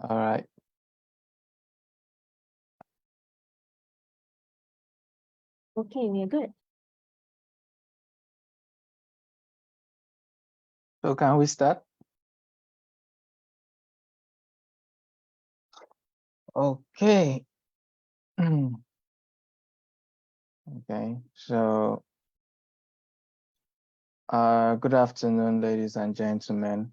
All right. Okay, we are good. So can we start? Okay. Okay, so good afternoon, ladies and gentlemen.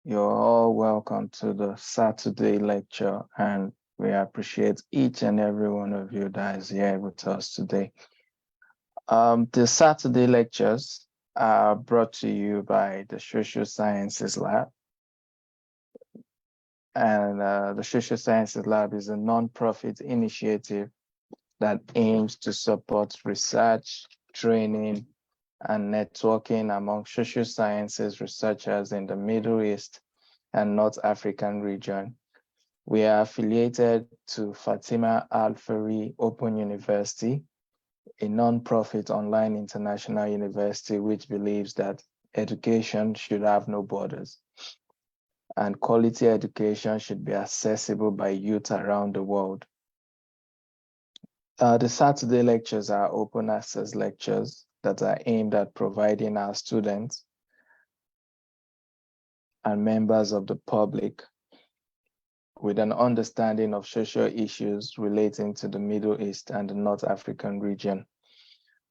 You're all welcome to the Saturday lecture, and we appreciate each and every one of you that is here with us today. The Saturday lectures are brought to you by the Social Sciences Lab. And the Social Sciences Lab is a non-profit initiative that aims to support research, training, and networking among social sciences researchers in the Middle East and North African region. We are affiliated to Fatima Al-Fari Open University, a non-profit online international university which believes that education should have no borders and quality education should be accessible by youth around the world. The Saturday lectures are open access lectures that are aimed at providing our students and members of the public with an understanding of social issues relating to the Middle East and the North African region.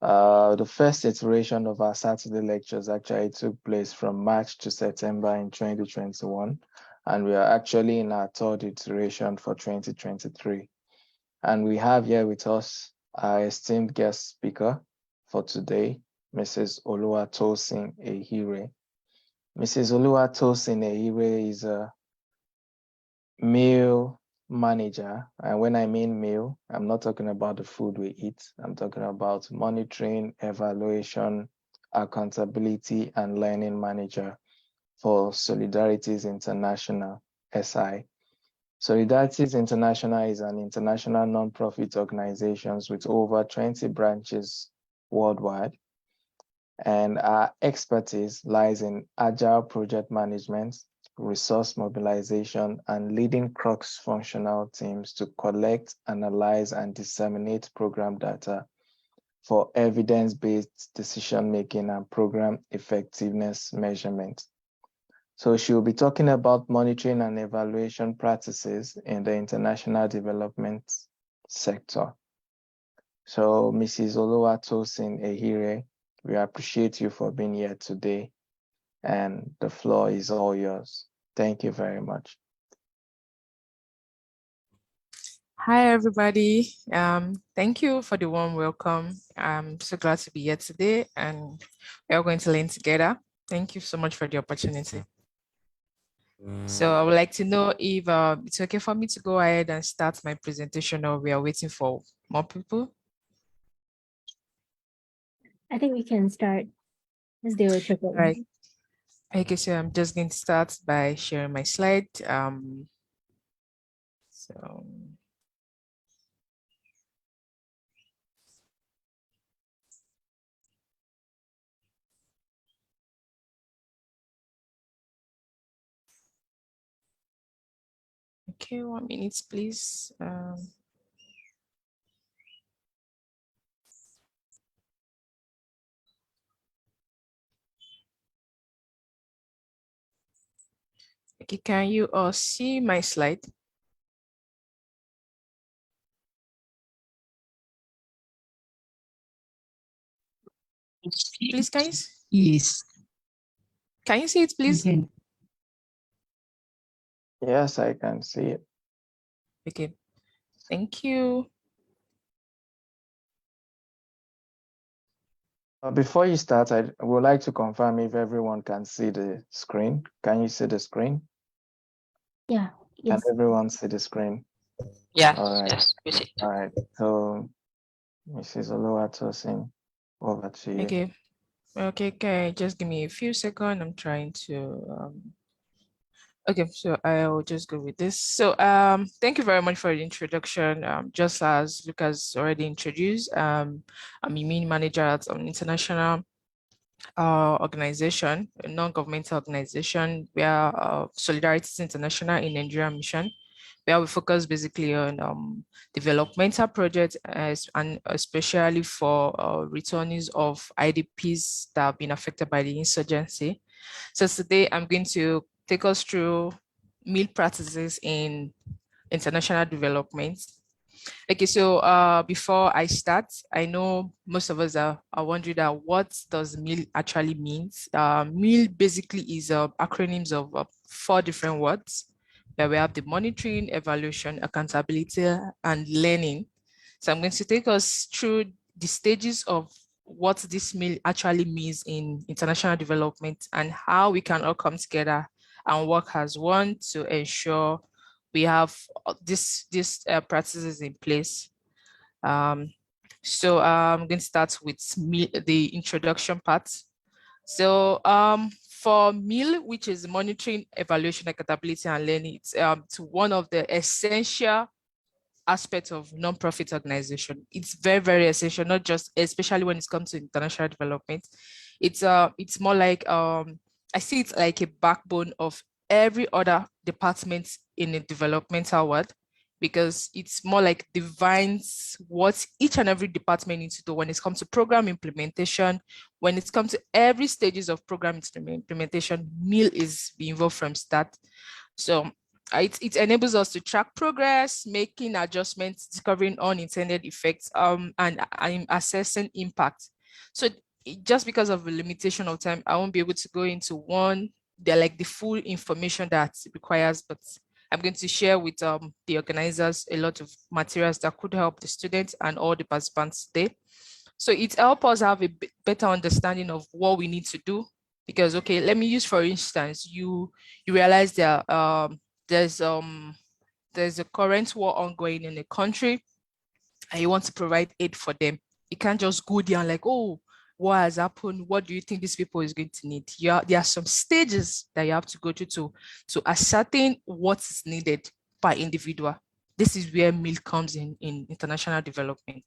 The first iteration of our Saturday lectures actually took place from March to September in 2021, and we are actually in our third iteration for 2023. And we have here with us our esteemed guest speaker for today, Mrs. Oluwatosin Eghire. Mrs. Oluwatosin Eghire is a meal manager. And when I mean meal, I'm not talking about the food we eat. I'm talking about monitoring, evaluation, accountability, and learning manager for Solidarities International, SI. Solidarities International is an international non-profit organization with over 20 branches worldwide. And our expertise lies in agile project management, resource mobilization, and leading cross-functional teams to collect, analyze, and disseminate program data for evidence-based decision-making and program effectiveness measurement. So she'll be talking about monitoring and evaluation practices in the international development sector. So Mrs. Oluwatosin Eghire, we appreciate you for being here today, and the floor is all yours. Thank you very much. Hi, everybody. Thank you for the warm welcome. I'm so glad to be here today, and we are going to learn together. Thank you so much for the opportunity. So I would like to know if it's okay for me to go ahead and start my presentation, or we are waiting for more people. I think we can start. Let's do it. All right. Okay, so I'm just going to start by sharing my slide. Okay, 1 minute, please. Okay, can you all see my slide? Please, guys. Yes. Can you see it, please? Okay. Yes, I can see it. Okay, thank you. Before you start, I would like to confirm if everyone can see the screen. Can you see the screen? Yeah. Can Yes. everyone see the screen? Yeah. All right. Yes. We see. All right. So, Mrs. Oluwatosin, over to you. Okay. Okay, just give me a few seconds. I'm trying to okay, so I'll just go with this. So thank you very much for the introduction. Just as Lucas already introduced, I'm a mean manager at an international organization, a non-governmental organization. We are Solidarities International in Nigeria mission. where we focus basically on developmental projects and especially for returnees of IDPs that have been affected by the insurgency. So today I'm going to take us through meal practices in international development. Okay, so before I start, I know most of us are wondering that what does meal actually means. Meal basically is acronyms of 4 different words. Where we have the monitoring, evaluation, accountability, and learning. So I'm going to take us through the stages of what this meal actually means in international development and how we can all come together and work as one to ensure we have these practices in place. So I'm going to start with the introduction part. So for meal, which is monitoring, evaluation, accountability, and learning, it's one of the essential aspects of nonprofit organization. It's very, very essential, not just, especially when it comes to international development. It's more like I see it's like a backbone of every other department in the developmental world, because it's more like defines what each and every department needs to do when it comes to program implementation. When it comes to every stages of program implementation, meal is involved from start. So it enables us to track progress, making adjustments, discovering unintended effects, and assessing impact. So just because of the limitation of time, I won't be able to go into the full information that it requires, but I'm going to share with the organizers a lot of materials that could help the students and all the participants today. So it helps us have a better understanding of what we need to do. Because, okay, let me use, for instance, you realize that there's a current war ongoing in the country and you want to provide aid for them. You can't just go there and like, oh, what has happened? What do you think these people is going to need? There are some stages that you have to go through to ascertain what is needed per individual. This is where meal comes in international development.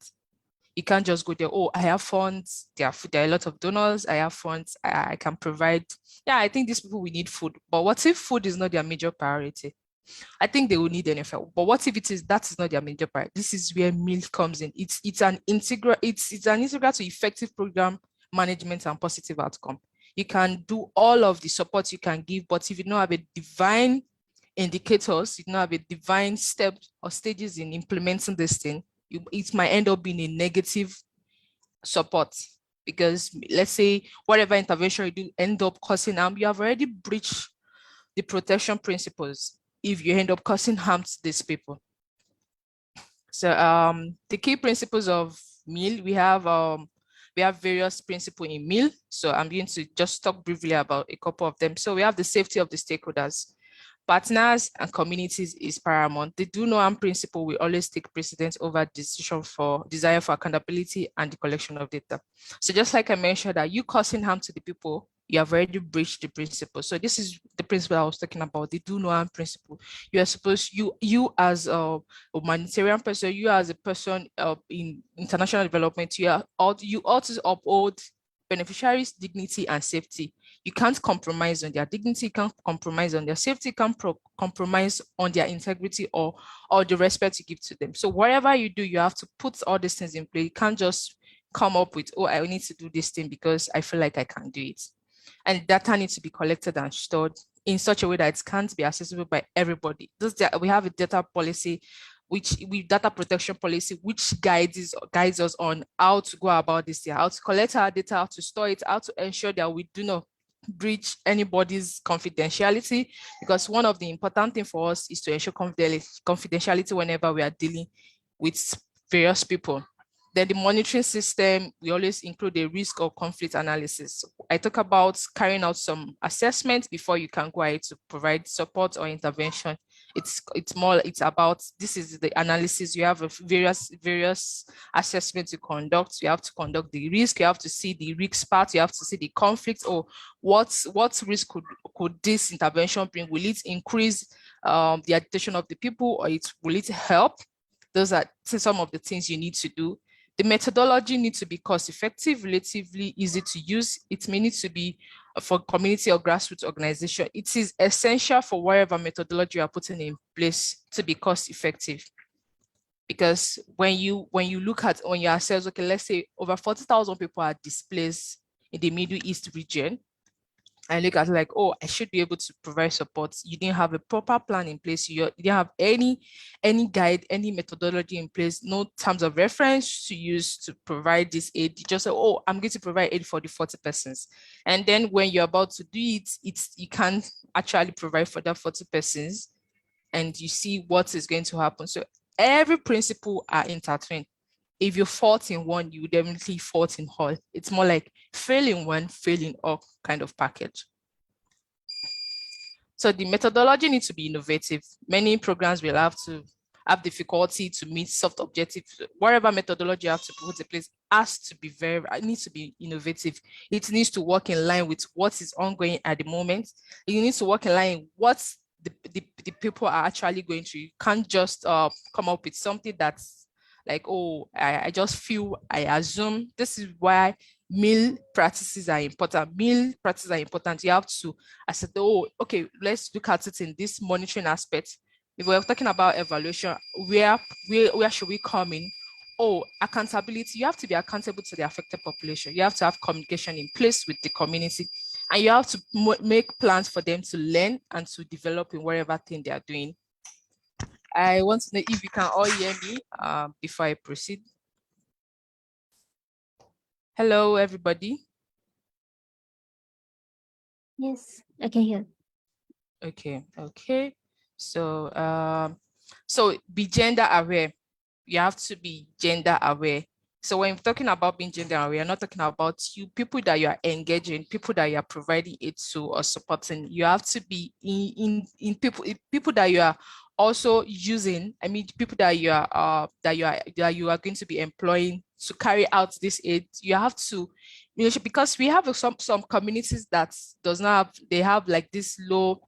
You can't just go there, oh, I have funds, there are a lot of donors, I have funds, I can provide. Yeah, I think these people will need food. But what if food is not their major priority? I think they will need NFL. But what if that is not their major priority? This is where meal comes in. It's an integral to effective program management and positive outcome. You can do all of the support you can give, but if you don't have a divine indicators, you don't have a divine step or stages in implementing this thing, it might end up being a negative support. Because let's say whatever intervention you do end up causing harm, you have already breached the protection principles if you end up causing harm to these people. So the key principles of meal, we have various principles in meal. So I'm going to just talk briefly about a couple of them. So we have the safety of the stakeholders. Partners and communities is paramount. The do no harm principle will always take precedence over desire for accountability and the collection of data. So just like I mentioned that you causing harm to the people, you have already breached the principle. So this is the principle I was talking about, the do no harm principle. You are supposed, you as a humanitarian person, you as a person in international development, you ought to uphold beneficiaries' dignity and safety. You can't compromise on their dignity, you can't compromise on their safety, you can't compromise on their integrity or the respect you give to them. So whatever you do, you have to put all these things in play. You can't just come up with, oh, I need to do this thing because I feel like I can do it. And data needs to be collected and stored in such a way that it can't be accessible by everybody. We have a data policy, data protection policy, which guides us on how to go about this, how to collect our data, how to store it, how to ensure that we do not breach anybody's confidentiality, because one of the important things for us is to ensure confidentiality whenever we are dealing with various people. Then the monitoring system, we always include a risk or conflict analysis. I talk about carrying out some assessments before you can go ahead to provide support or intervention. It's about, this is the analysis. You have various assessments to conduct. You have to conduct the risk. You have to see the risk part. You have to see the conflict, or what risk could this intervention bring? Will it increase the agitation of the people, or will it help? Those are some of the things you need to do. The methodology needs to be cost effective, relatively easy to use. It may need to be for community or grassroots organization, it is essential for whatever methodology you are putting in place to be cost effective. Because when you look at on your assess, okay, let's say over 40,000 people are displaced in the Middle East region, and look at like, oh, I should be able to provide support. You didn't have a proper plan in place. You didn't have any guide, any methodology in place, no terms of reference to use to provide this aid. You just say, oh, I'm going to provide aid for the 40 persons. And then when you're about to do it, you can't actually provide for that 40 persons, and you see what is going to happen. So every principle are intertwined. If you fault in one, you definitely fault in all. It's more like failing one, failing all kind of package. So the methodology needs to be innovative. Many programs will have to have difficulty to meet soft objectives. Whatever methodology you have to put in place has to be it needs to be innovative. It needs to work in line with what is ongoing at the moment. It needs to work in line with what the people are actually going through. You can't just come up with something that's like, oh, I just feel, I assume. This is why meal practices are important. Meal practices are important. You have to assess, oh, okay, let's look at it in this monitoring aspect. If we're talking about evaluation, where should we come in? Oh, accountability. You have to be accountable to the affected population. You have to have communication in place with the community, and you have to make plans for them to learn and to develop in whatever thing they are doing. I want to know if you can all hear me before I proceed. Hello, everybody. Yes, I can hear. Okay. So, so be gender aware. You have to be gender aware. So when we're talking about being gender aware, we're not talking about you, people that you are engaging, people that you are providing it to or supporting. You have to be in people that you are also using. I mean, people that you are going to be employing to carry out this aid. You have to, because we have some communities that does not have, they have like this low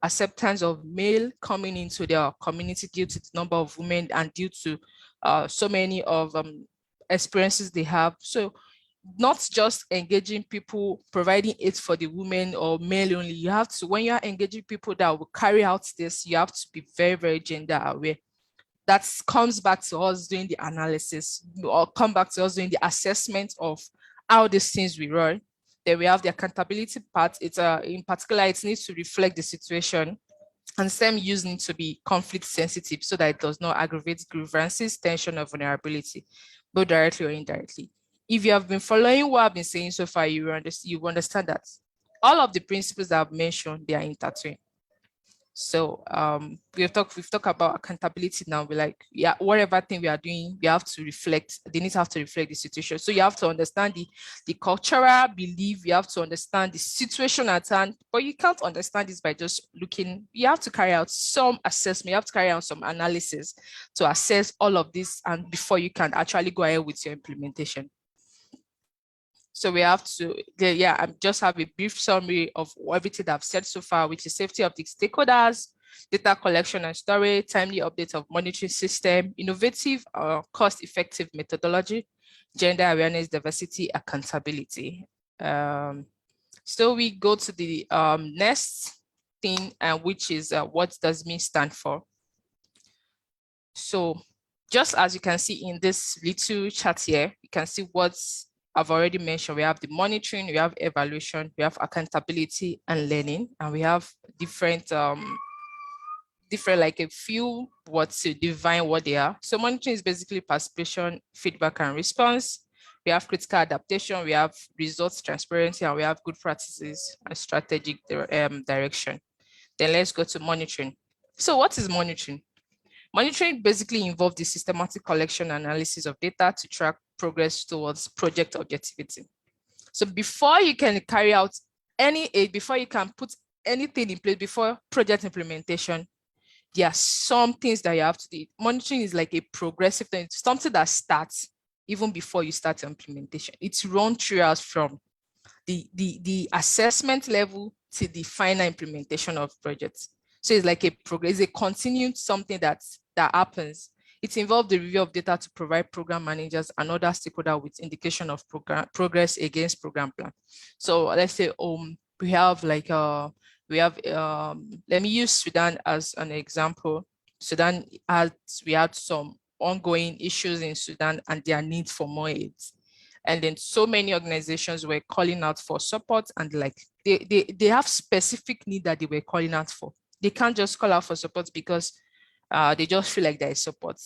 acceptance of male coming into their community due to the number of women and due to so many of experiences they have. So not just engaging people, providing it for the women or male only. You have to, when you are engaging people that will carry out this, you have to be very, very gender aware. That comes back to us doing the analysis, or come back to us doing the assessment of how these things we run. Then we have the accountability part. It's in particular, it needs to reflect the situation, and STEM use needs to be conflict sensitive so that it does not aggravate grievances, tension, or vulnerability, both directly or indirectly. If you have been following what I've been saying so far, you understand that all of the principles that I've mentioned, they are intertwined. So we've talked about accountability now. We're like, yeah, whatever thing we are doing, we have to reflect, they need to have to reflect the situation. So you have to understand the cultural belief, you have to understand the situation at hand, but you can't understand this by just looking. You have to carry out some assessment, you have to carry out some analysis to assess all of this, and before you can actually go ahead with your implementation. So we have to, I just have a brief summary of everything that I've said so far, which is safety of the stakeholders, data collection and storage, timely update of monitoring system, innovative or cost-effective methodology, gender awareness, diversity, accountability. So we go to the next thing, which is what does mean stand for. So just as you can see in this little chart here, you can see what's I've already mentioned. We have the monitoring, we have evaluation, we have accountability and learning, and we have different like a few words to define what they are. So monitoring is basically participation, feedback, and response. We have critical adaptation, we have results transparency, and we have good practices and strategic direction. Then let's go to monitoring. So what is monitoring? Monitoring basically involves the systematic collection and analysis of data to track progress towards project objectivity. So before you can carry out any aid, before you can put anything in place, before project implementation, there are some things that you have to do. Monitoring is like a progressive thing. It's something that starts even before you start implementation. It's run throughout from the assessment level to the final implementation of projects. So it's like a progress, a continued something that happens. It involves the review of data to provide program managers and other stakeholders with indication of progress against program plan. So let's say we have like let me use Sudan as an example. Sudan we had some ongoing issues in Sudan and their need for more aid. And then so many organizations were calling out for support, and like they have specific need that they were calling out for. They can't just call out for support because they just feel like there is support.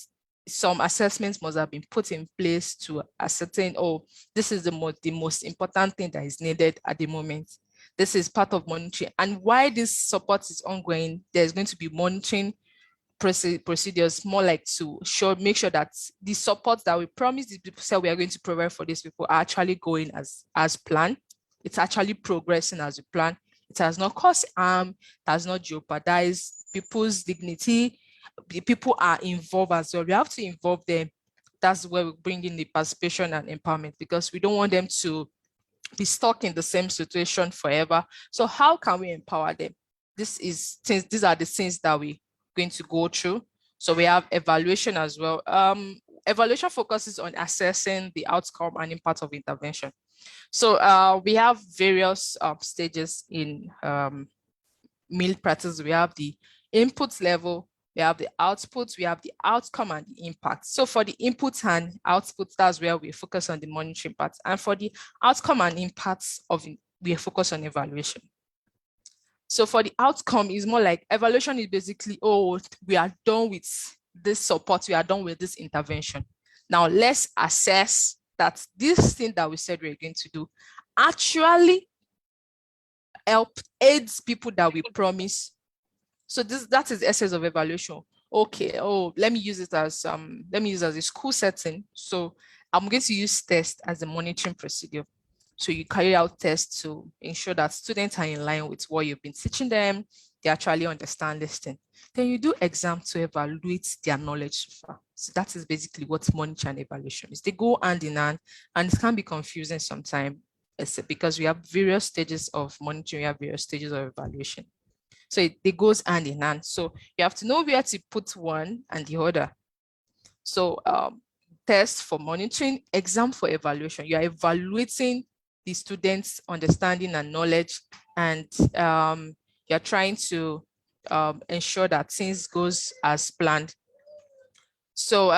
Some assessments must have been put in place to ascertain, oh, this is the most important thing that is needed at the moment. This is part of monitoring. And why this support is ongoing, there's going to be monitoring procedures, more like to make sure that the support that we promised the people said we are going to provide for these people are actually going as planned. It's actually progressing as we plan. It has not caused harm, it has not jeopardized people's dignity. The people are involved as well. We have to involve them. That's where we bring in the participation and empowerment, because we don't want them to be stuck in the same situation forever. So how can we empower them? These are the things that we're going to go through. So we have evaluation as well. Evaluation focuses on assessing the outcome and impact of intervention. So we have various stages in meal practice. We have the input level, we have the output, we have the outcome and the impact. So for the input and output, that's where we focus on the monitoring part. And for the outcome and impacts we focus on evaluation. So for the outcome, is more like evaluation is basically, oh, we are done with this support, we are done with this intervention. Now let's assess that this thing that we said we're going to do actually aids people that we promise. So that is the essence of evaluation. Okay, let me use it as a school setting. So I'm going to use test as a monitoring procedure. So you carry out tests to ensure that students are in line with what you've been teaching them, they actually understand this thing. Then you do exam to evaluate their knowledge so far. So that is basically what monitoring and evaluation is. They go hand in hand, and it can be confusing sometimes because we have various stages of monitoring, we have various stages of evaluation. So it goes hand in hand. So you have to know where to put one and the other. So test for monitoring, exam for evaluation. You are evaluating the students' understanding and knowledge, and you're trying to ensure that things goes as planned. So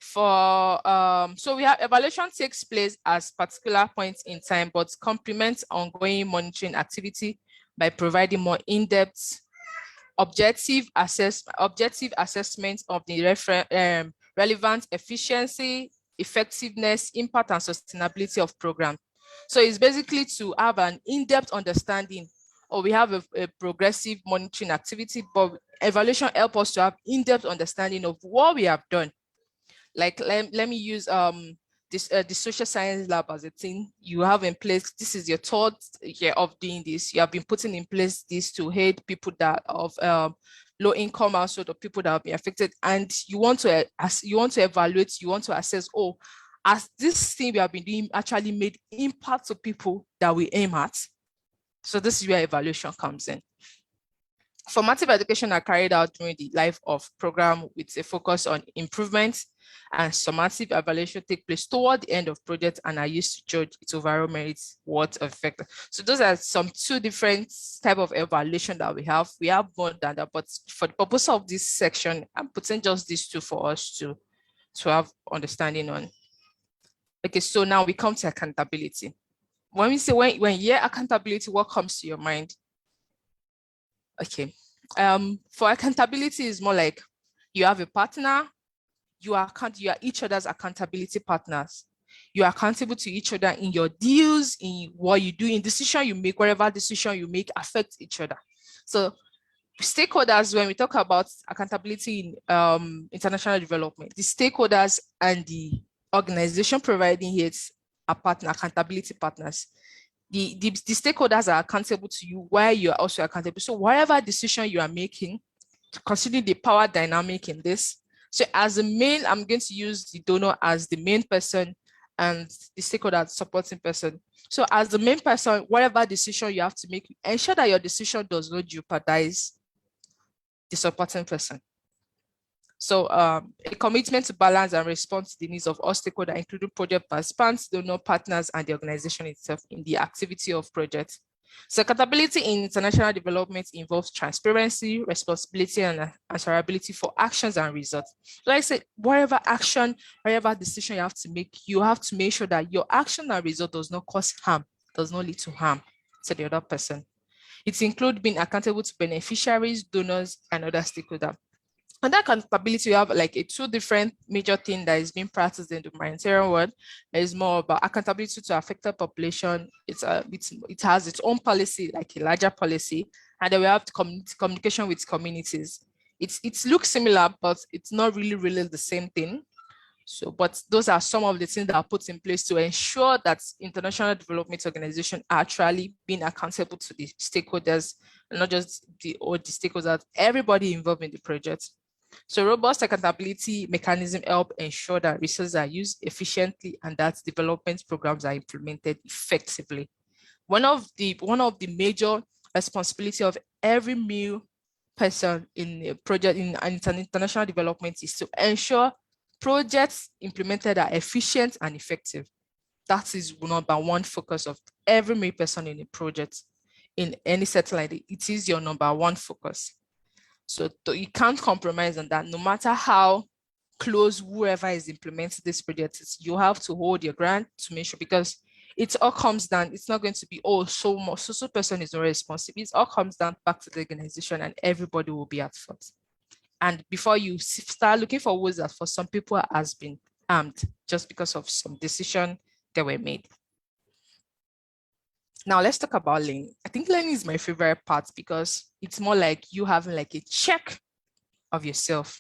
so we have evaluation takes place as particular points in time, but complements ongoing monitoring activity by providing more in-depth objective assessment of the relevant efficiency, effectiveness, impact, and sustainability of program. So it's basically to have an in-depth understanding, or we have a progressive monitoring activity, but evaluation helps us to have in-depth understanding of what we have done. Like let me use the social science lab as a thing you have in place. This is your third year of doing this. You have been putting in place this to aid people that of low income household, or people that have been affected, and you want to evaluate, you want to assess, oh, as this thing we have been doing actually made impact to people that we aim at. So this is where evaluation comes in. Formative education are carried out during the life of program with a focus on improvement, and summative evaluation take place toward the end of project and are used to judge its overall merits, what effect. So those are some two different type of evaluation that we have. We have more than that, but for the purpose of this section, I'm putting just these two for us to have understanding on. Okay, so now we come to accountability. When we say when accountability, what comes to your mind? Okay, for accountability is more like you have a partner, you are each other's accountability partners. You are accountable to each other in your deals, in what you do, in decision you make, whatever decision you make affects each other. So stakeholders, when we talk about accountability in international development, the stakeholders and the organization providing it are accountability partners. The stakeholders are accountable to you while you are also accountable. So whatever decision you are making, considering the power dynamic in this. So as the main, I'm going to use the donor as the main person and the stakeholder as the supporting person. So as the main person, whatever decision you have to make, ensure that your decision does not jeopardize the supporting person. So a commitment to balance and respond to the needs of all stakeholders, including project participants, donor partners, and the organization itself in the activity of projects. So accountability in international development involves transparency, responsibility, and answerability for actions and results. Like I said, whatever action, whatever decision you have to make sure that your action and result does not cause harm, does not lead to harm to the other person. It includes being accountable to beneficiaries, donors, and other stakeholders. And that accountability, you have like two different major things that is being practiced in the humanitarian world. Is more about accountability to affected population. It has its own policy, like a larger policy, and then we have communication with communities. It looks similar, but it's not really the same thing. So, but those are some of the things that are put in place to ensure that international development organizations are actually being accountable to the stakeholders, and not just the stakeholders, everybody involved in the project. So robust accountability mechanism help ensure that resources are used efficiently and that development programs are implemented effectively. One of the major responsibility of every new person in a project in international development is to ensure projects implemented are efficient and effective. That is number one focus of every new person in a project in any satellite. It is your number one focus. So you can't compromise on that. No matter how close whoever is implementing this project is, you have to hold your ground to make sure, because it all comes down. It's not going to be, oh, so person is not responsible. It all comes down back to the organization, and everybody will be at fault. And before you start looking for ways that for some people has been harmed just because of some decision that were made. Now let's talk about learning. I think learning is my favorite part because it's more like you having like a check of yourself.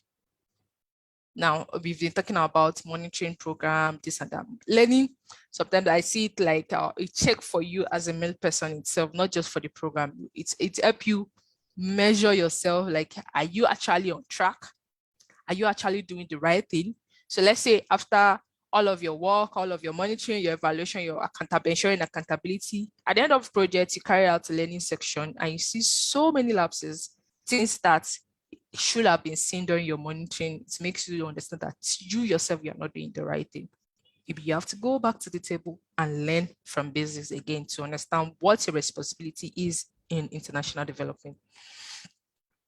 Now we've been talking about monitoring program, this and that. Learning, sometimes I see it like a check for you as a male person itself, not just for the program. It's help you measure yourself. Like, are you actually on track? Are you actually doing the right thing? So let's say after all of your work, all of your monitoring, your evaluation, your ensuring accountability, at the end of the project, you carry out a learning section and you see so many lapses, things that should have been seen during your monitoring. It makes you understand that you yourself, you're not doing the right thing. Maybe you have to go back to the table and learn from basics again to understand what your responsibility is in international development.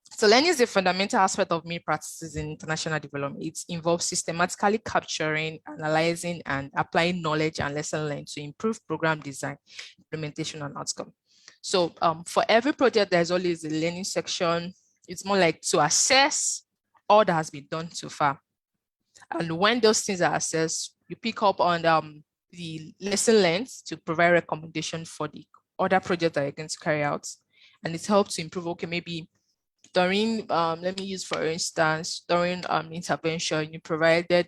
So learning is a fundamental aspect of many practices in international development. It involves systematically capturing, analyzing, and applying knowledge and lesson learned to improve program design, implementation, and outcome. So for every project, there's always a learning section. It's more like to assess all that has been done so far. And when those things are assessed, you pick up on the lesson learned to provide recommendation for the other project that you're going to carry out. And it helps to improve, okay, maybe during, let me use for instance, during intervention, you provided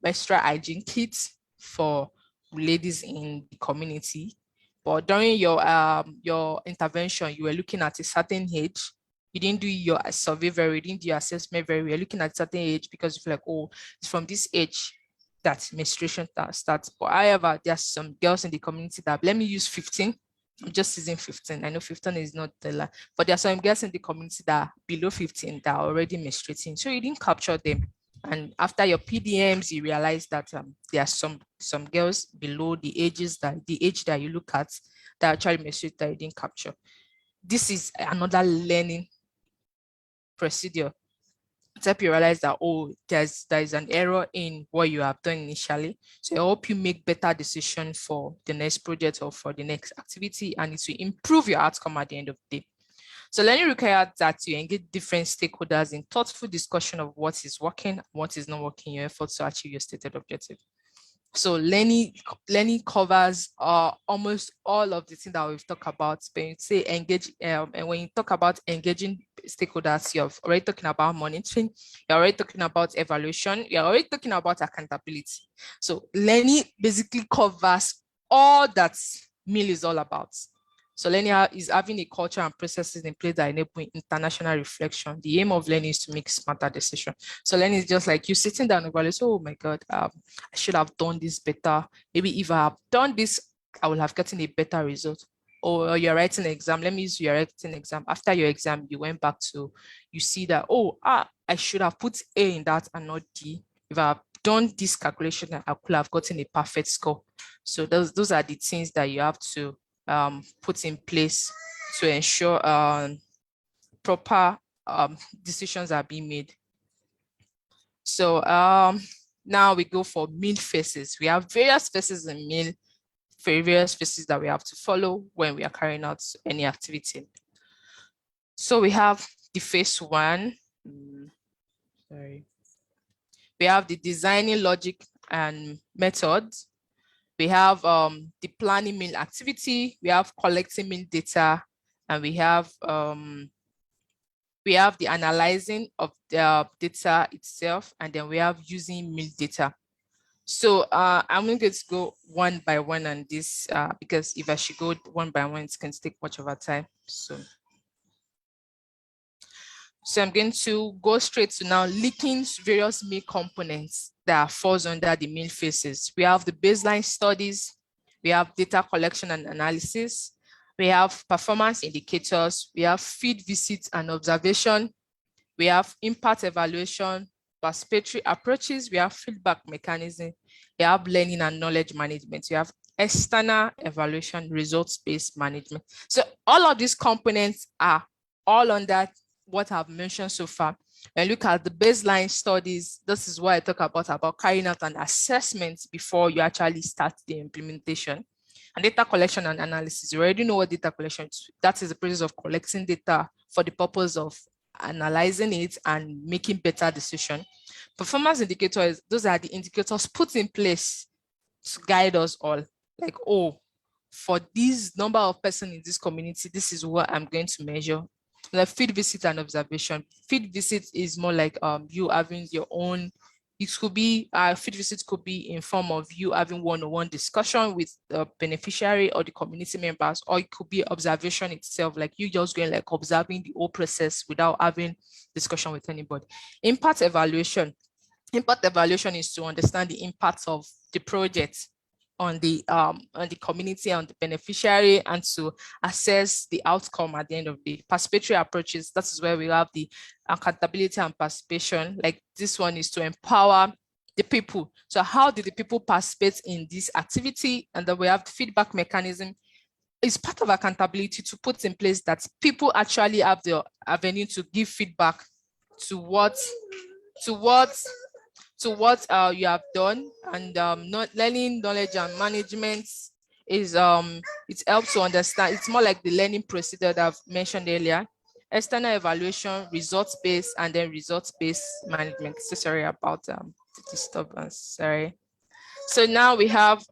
menstrual hygiene kits for ladies in the community. But during your intervention, you were looking at a certain age. You didn't do your survey you didn't do your assessment very well. You're looking at a certain age because you feel like, oh, it's from this age that menstruation starts. But however, there are some girls in the community that, let me use 15. I'm just using 15. I know 15 is not the line, but there are some girls in the community that are below 15 that are already menstruating. So you didn't capture them. And after your PDMs, you realize that there are some girls below the age that you look at that actually menstruate that you didn't capture. This is another learning procedure to help you realize that, oh, there is an error in what you have done initially. So I hope you make better decisions for the next project or for the next activity, and it will improve your outcome at the end of the day. So learning requires that you engage different stakeholders in thoughtful discussion of what is working, what is not working in your efforts to achieve your stated objective. So learning covers almost all of the things that we've talked about. When you say engage, and when you talk about engaging stakeholders, you're already talking about monitoring, you're already talking about evaluation, you're already talking about accountability. So learning basically covers all that MIL is all about. So learning is having a culture and processes in place that enable international reflection. The aim of learning is to make smarter decisions. So learning is just like you sitting down and evaluate, oh my God, I should have done this better. Maybe if I have done this, I will have gotten a better result. Or you're writing an exam. Let me use your writing exam. After your exam, you went back to, you see that, oh, I I should have put A in that and not D. If I have done this calculation, I could have gotten a perfect score. So those are the things that you have to put in place to ensure proper decisions are being made. So now we go for mean phases. We have various phases in mean, various phases that we have to follow when we are carrying out any activity. So we have the phase one. Sorry. We have the designing logic and methods. We have the planning mean activity. We have collecting mean data, and we have the analyzing of the data itself, and then we have using mean data. So I'm going to go one by one on this because if I should go one by one, it can take much of our time. So I'm going to go straight to now linking various mean components that falls under the mean phases. We have the baseline studies, we have data collection and analysis, we have performance indicators, we have field visits and observation, we have impact evaluation, participatory approaches, we have feedback mechanism, we have learning and knowledge management, we have external evaluation, results-based management. So all of these components are all under what I've mentioned so far. And look at the baseline studies. This is what I talk about carrying out an assessment before you actually start the implementation. And data collection and analysis, you already know what data collection is. That is the process of collecting data for the purpose of analyzing it and making better decisions. Performance indicators, those are the indicators put in place to guide us all. Like, oh, for this number of persons in this community, this is what I'm going to measure. Like field visit and observation. Field visit is more like you having your own. It could be field visit could be in form of you having one-on-one discussion with the beneficiary or the community members, or it could be observation itself, like you just going like observing the whole process without having discussion with anybody. Impact evaluation. Impact evaluation is to understand the impact of the project on the community, on the beneficiary, and to assess the outcome at the end of the participatory approaches. That is where we have the accountability and participation. Like this one is to empower the people. So how did the people participate in this activity? And then we have the feedback mechanism. It's part of accountability to put in place that people actually have the avenue to give feedback to what you have done. And not learning, knowledge and management is it helps to understand. It's more like the learning procedure that I've mentioned earlier. External evaluation, results-based, and then results-based management. So sorry about the disturbance. Sorry. So now we have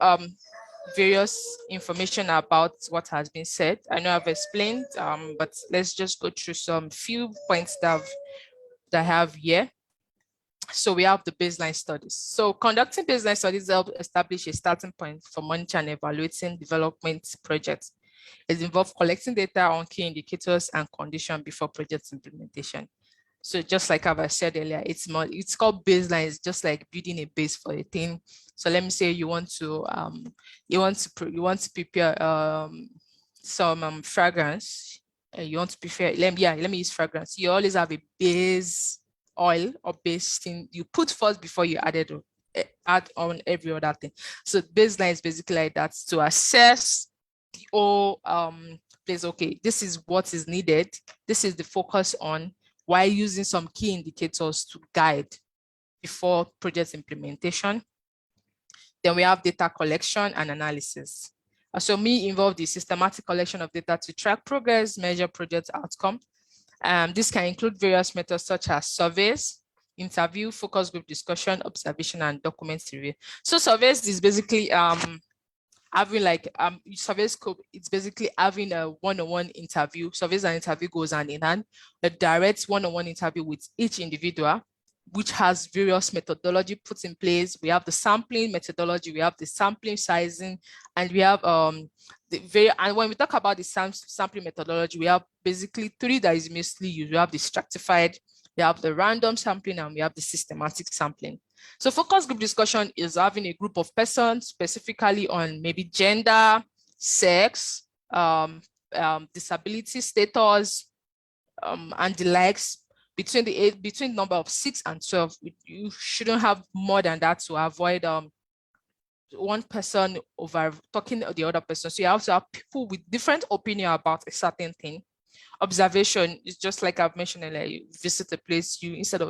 various information about what has been said. I know I've explained, but let's just go through some few points that I have here. So we have the baseline studies. So conducting baseline studies help establish a starting point for monitoring and evaluating development projects. It involves collecting data on key indicators and conditions before project implementation. So just like I've said earlier, it's called baseline. It's just like building a base for a thing. So let me say you want to prepare some fragrance. You want to prepare. Let me use fragrance. You always have a base oil or base thing you put first before you add on every other thing. So baseline is basically like that, to assess the whole place. Okay, this is what is needed. This is the focus on, while using some key indicators to guide before project implementation. Then we have data collection and analysis. So me involved the systematic collection of data to track progress, measure project outcome. This can include various methods such as surveys, interview, focus group discussion, observation, and document review. So surveys is basically having like surveys scope. It's basically having a one-on-one interview. Surveys and interview goes hand in hand. A direct one-on-one interview with each individual, which has various methodology put in place. We have the sampling methodology, we have the sampling sizing, and we have and when we talk about the sampling methodology, we have basically three that is mostly used. We have the stratified, we have the random sampling, and we have the systematic sampling. So focus group discussion is having a group of persons specifically on maybe gender, sex, disability status, and the likes, between number of 6 and 12, you shouldn't have more than that to avoid one person over talking to the other person. So you have to have people with different opinion about a certain thing. Observation is just like I've mentioned earlier. You visit a place, you instead of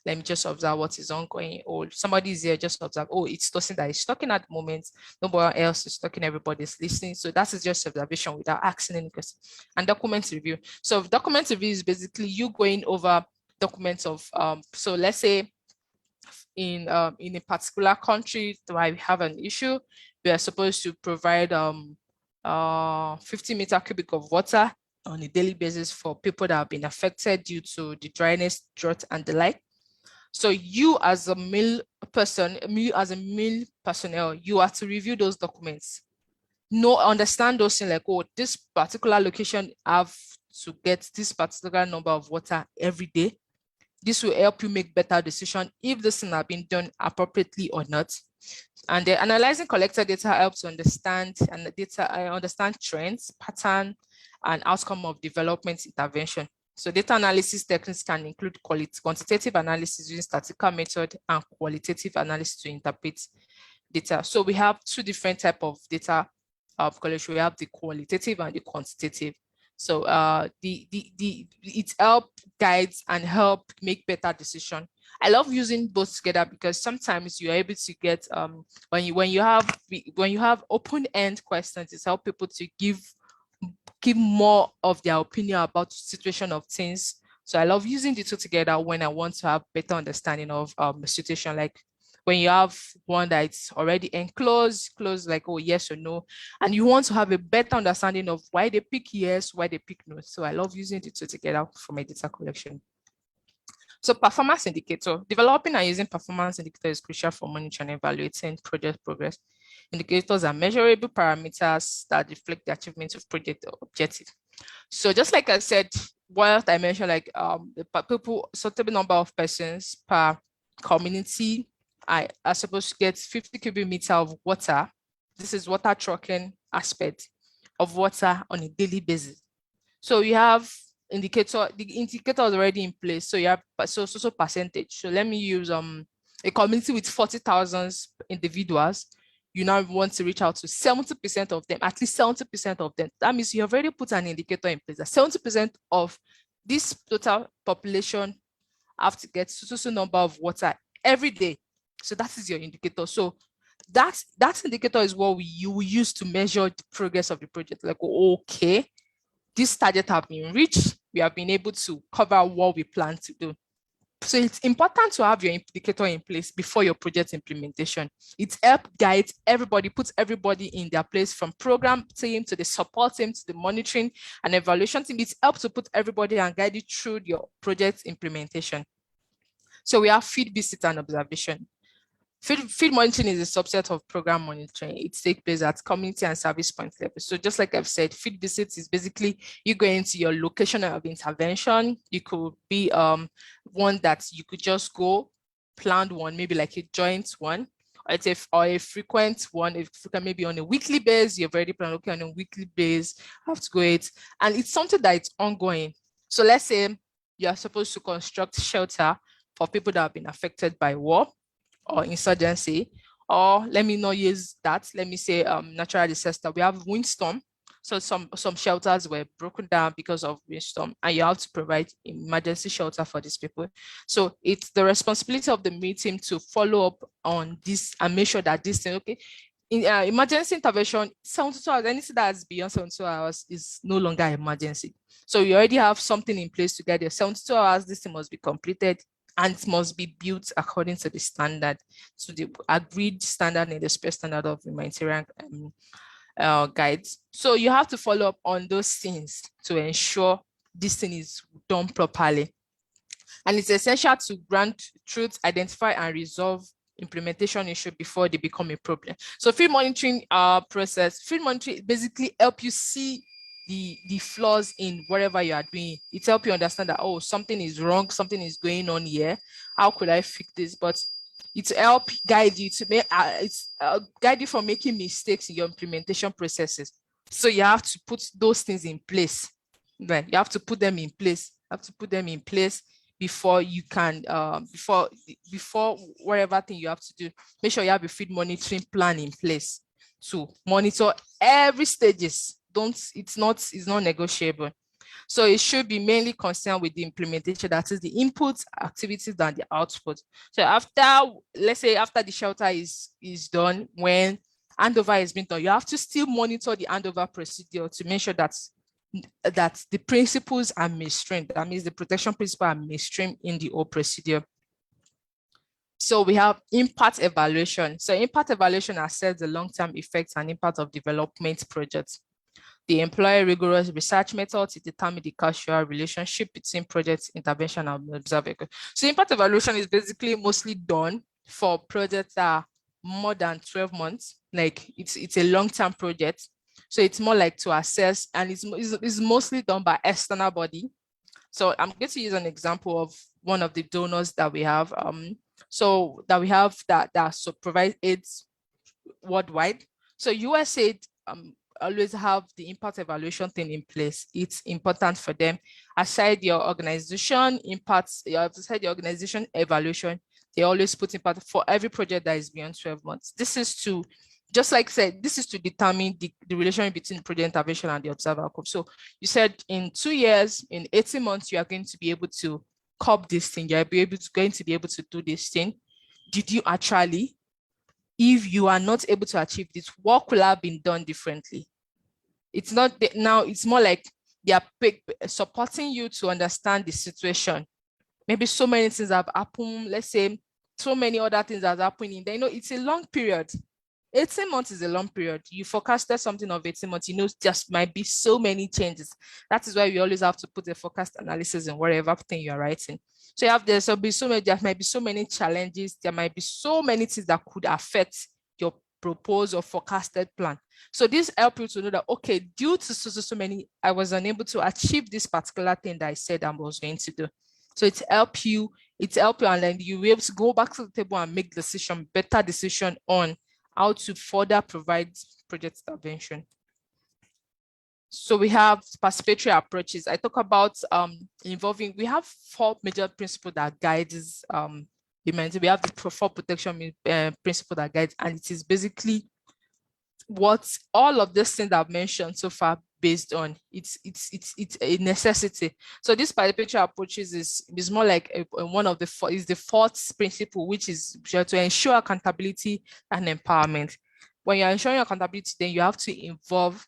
let me just observe what is ongoing, or somebody is here, just observe, oh, it's Tosin that is talking at the moment, nobody else is talking, everybody's listening. So that is just observation without asking any question. And document review. So document review is basically you going over documents of so let's say in a particular country where we have an issue, we are supposed to provide 50 meter cubic of water on a daily basis for people that have been affected due to the dryness, drought, and the like. So you as a male person, me as a male personnel, you are to review those documents. Understand those things like, oh, this particular location have to get this particular number of water every day. This will help you make better decision if this thing has been done appropriately or not. And the analyzing collected data helps to understand understand trends, pattern, and outcome of development intervention. So data analysis techniques can include quantitative analysis using statistical method and qualitative analysis to interpret data. So we have two different types of data collection. We have the qualitative and the quantitative. So it help guides and help make better decision. I love using both together because sometimes you're able to get when you have open-end questions, it's help people to give more of their opinion about the situation of things. So I love using the two together when I want to have better understanding of a situation, like when you have one that's already enclosed, closed, like, oh, yes or no, and you want to have a better understanding of why they pick yes, why they pick no. So I love using the two together for my data collection. So performance indicator, developing and using performance indicator is crucial for monitoring and evaluating project progress. Indicators are measurable parameters that reflect the achievement of project objective. So just like I said, what I mentioned, like the people, certain number of persons per community are supposed to get 50 cubic meter of water. This is water trucking aspect of water on a daily basis. So you have the indicator is already in place. So you have so percentage. So let me use a community with 40,000 individuals. You now want to reach out to 70% of them, at least 70% of them. That means you have already put an indicator in place that 70% of this total population have to get so number of water every day. So that is your indicator. So that indicator is what you will use to measure the progress of the project. Like, okay, this target have been reached. We have been able to cover what we plan to do. So it's important to have your indicator in place before your project implementation. It helps guide everybody, puts everybody in their place, from program team to the support team to the monitoring and evaluation team. It helps to put everybody and guide you through your project implementation. So we have field visit and observation. Field monitoring is a subset of program monitoring. It takes place at community and service point level. So just like I've said, field visits is basically you go into your location of intervention. You could be one that you could just go, planned one, maybe like a joint one, or a frequent one. If maybe on a weekly basis, you've already planned, okay, on a weekly basis, I have to go it. And it's something that it's ongoing. So let's say you are supposed to construct shelter for people that have been affected by war or insurgency, or let me not use that. Let me say natural disaster. We have windstorm. So some shelters were broken down because of windstorm, and you have to provide emergency shelter for these people. So it's the responsibility of the meeting to follow up on this and make sure that this thing, okay, in emergency intervention, 72 hours, anything that's beyond 72 hours is no longer emergency. So you already have something in place to get your 72 hours, this thing must be completed, and it must be built according to the standard, so the agreed standard and the space standard of humanitarian guides. So you have to follow up on those things to ensure this thing is done properly. And it's essential to grant truth, identify and resolve implementation issue before they become a problem. So field monitoring process, field monitoring basically help you see the flaws in whatever you are doing. It helps you understand that, oh, something is wrong, something is going on here. How could I fix this? But it help guide you to make guide you from making mistakes in your implementation processes. So you have to put those things in place. Right? You have to put them in place have to put them in place before you can, before whatever thing you have to do. Make sure you have a field monitoring plan in place to monitor every stages. It's not negotiable. So it should be mainly concerned with the implementation, that is the inputs, activities, and the output. So after, let's say after the shelter is done, when handover has been done, you have to still monitor the handover procedure to make sure that the principles are mainstreamed. That means the protection principles are mainstreamed in the whole procedure. So we have impact evaluation. So impact evaluation assesses the long-term effects and impact of development projects. They employ rigorous research methods to determine the causal relationship between project intervention and observable. So impact evaluation is basically mostly done for projects that are more than 12 months. Like it's a long-term project. So it's more like to assess, and it's mostly done by external body. So I'm going to use an example of one of the donors that we have. That provide aids worldwide. So USAID always have the impact evaluation thing in place. It's important for them. Aside your organization evaluation, they always put impact for every project that is beyond 12 months. This is to, just like I said, this is to determine the relationship between project intervention and the observer outcome. So you said in 2 years, in 18 months, you are going to be able to curb this thing. You're going to be able to do this thing. Did you actually? If you are not able to achieve this, what could have been done differently? It's not now, it's more like they are supporting you to understand the situation. Maybe so many things have happened. Let's say so many other things are happening. They know it's a long period. 18 months is a long period. You forecasted something of 18 months, just might be so many changes. That is why we always have to put a forecast analysis in whatever thing you're writing. So there might be so many challenges. There might be so many things that could affect your proposed or forecasted plan. So this helps you to know that, okay, due to so many, I was unable to achieve this particular thing that I said I was going to do. So it helps you, and then you'll be able to go back to the table and make better decision on how to further provide project intervention. So we have participatory approaches. I talk about we have 4 major principles that guides humanity. We have the 4 protection principle that guides, and it is basically what all of these things I've mentioned so far based on. It's a necessity. So this participatory approaches is more like one of the 4 is the 4th principle, which is to ensure accountability and empowerment. When you're ensuring accountability, then you have to involve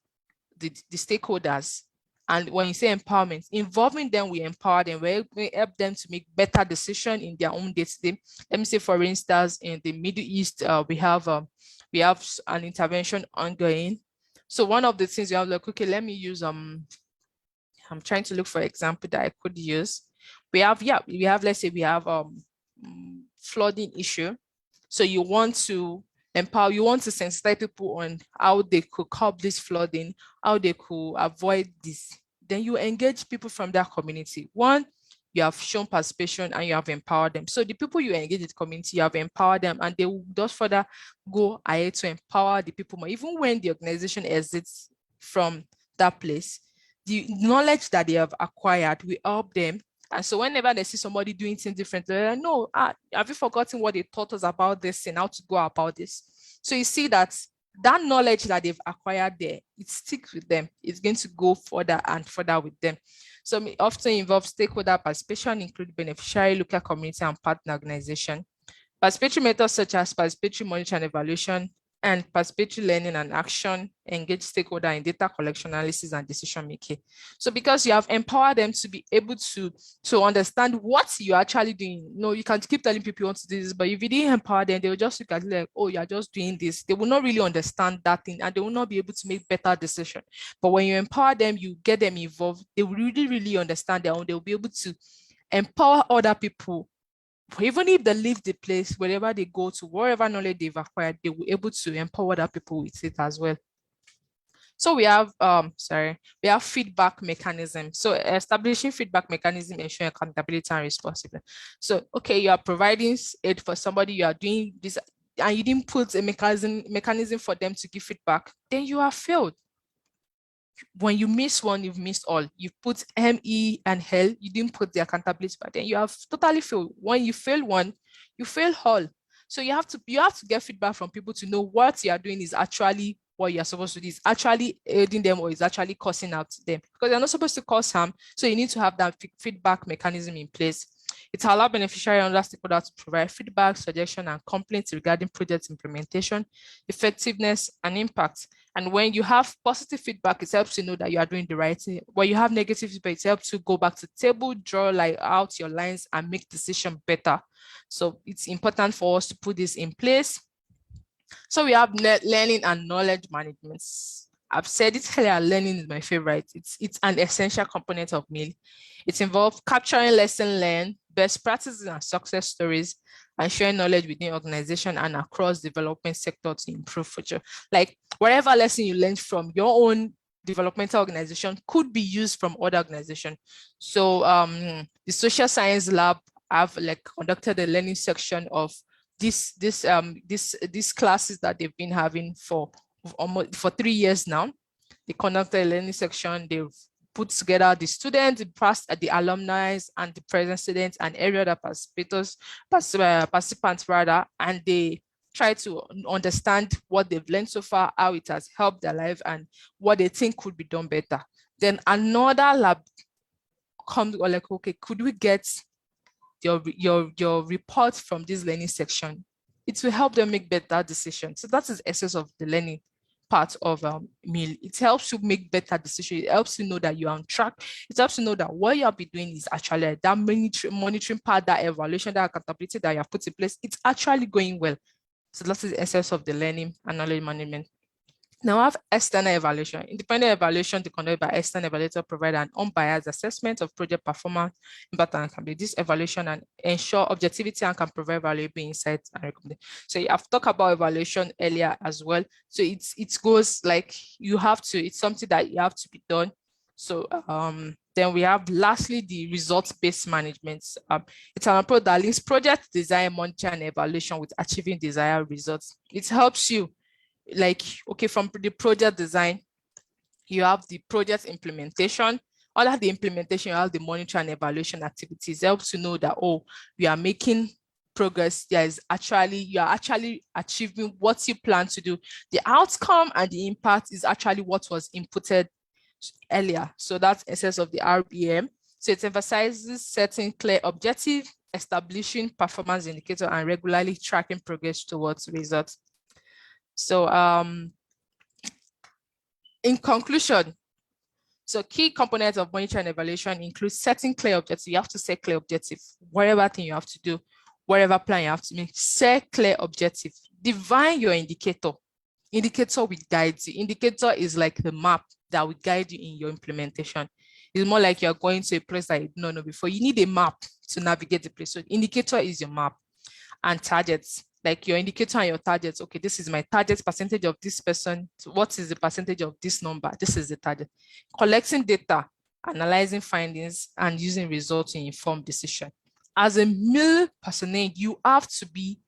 the stakeholders. And when you say empowerment, involving them, we empower them, we help them to make better decisions in their own day-to-day. Let me say, for instance, in the Middle East, we have an intervention ongoing. So one of the things you have, like, okay, let me use I'm trying to look for an example that I could use. Let's say we have flooding issue. So you want to empower, you want to sensitize people on how they could curb this flooding, how they could avoid this. Then you engage people from that community. One, you have shown participation and you have empowered them. So the people you engage in the community, you have empowered them, and they will just further go ahead to empower the people more. Even when the organization exits from that place, the knowledge that they have acquired will help them. And so whenever they see somebody doing things different, they're like, no, have you forgotten what they taught us about this and how to go about this? So you see that knowledge that they've acquired there, it sticks with them. It's going to go further and further with them. So it often involves stakeholder participation, including beneficiary, local community, and partner organization. Participatory methods such as participatory monitoring and evaluation and participatory learning and action engage stakeholder in data collection, analysis, and decision making. So because you have empowered them to be able to understand what you're actually doing. No, you can keep telling people you want to do this, but if you didn't empower them, they will just look at it like, oh, you're just doing this. They will not really understand that thing, and they will not be able to make better decisions. But when you empower them, you get them involved, they will really, really understand their own. They will be able to empower other people. Even if they leave the place, wherever they go to, whatever knowledge they've acquired, they will be able to empower other people with it as well. So we have feedback mechanism. So establishing feedback mechanism, ensuring accountability and responsibility. So, okay, you are providing aid for somebody, you are doing this, and you didn't put a mechanism for them to give feedback, then you have failed. when you miss one, you've missed all. You put ME and L, you didn't put the accountability, but then you have totally failed. When you fail one, you fail all. So you have to get feedback from people to know what you are doing is actually what you're supposed to do, is actually aiding them or is actually causing out to them, because they're not supposed to cause harm. So you need to have that feedback mechanism in place. It allows beneficiary and other stakeholders to provide feedback, suggestion, and complaints regarding project implementation, effectiveness, and impact. And when you have positive feedback, it helps you know that you are doing the right thing. When you have negative feedback, it helps you go back to the table, draw out your lines, and make decision better. So it's important for us to put this in place. So we have learning and knowledge management. I've said it earlier, learning is my favorite. It's an essential component of MIL. It involves capturing lesson learned, best practices and success stories, and sharing knowledge within organization and across development sector to improve future. Like whatever lesson you learned from your own developmental organization could be used from other organization. So the social science lab, I've conducted a learning section of these classes that they've been having for 3 years now. They conducted a learning section. They've put together the students, the alumni, and the present students, and every other participants rather, and they try to understand what they've learned so far, how it has helped their life, and what they think could be done better. Then another lab comes, like, okay, could we get your report from this learning section? It will help them make better decisions. So that is the essence of the learning part of MIL. It helps you make better decisions. It helps you know that you're on track. It helps you know that what you'll be doing is actually that monitoring part, that evaluation, that accountability that you have put in place, it's actually going well. So that is the essence of the learning and knowledge management. Now I have external evaluation. Independent evaluation to conducted by external evaluator provide an unbiased assessment of project performance, impact, and accountability. This evaluation and ensure objectivity and can provide valuable insights and recommendations. So I've talked about evaluation earlier as well. So it goes like you have to, it's something that you have to be done. So then we have lastly the results-based management. It's an approach that links project design, monitoring, and evaluation with achieving desired results. It helps you, like, okay, from the project design, you have the project implementation. Under the implementation, you have the monitoring and evaluation activities. It helps you know that, oh, we are making progress. You are actually achieving what you plan to do. The outcome and the impact is actually what was inputted earlier. So that's essence of the RBM. So it emphasizes setting clear objectives, establishing performance indicator, and regularly tracking progress towards results. So in conclusion, so key components of monitoring and evaluation include setting clear objectives. You have to set clear objectives. Whatever thing you have to do, whatever plan you have to make, set clear objectives. Define your indicator. Indicator will guide you. Indicator is like the map that will guide you in your implementation. It's more like you're going to a place that you don't know before. You need a map to navigate the place. So indicator is your map. And targets, like your indicator and your targets. Okay, this is my target percentage of this person. So what is the percentage of this number? This is the target. Collecting data, analyzing findings, and using results to inform decision. As a MIL personnel, you have to be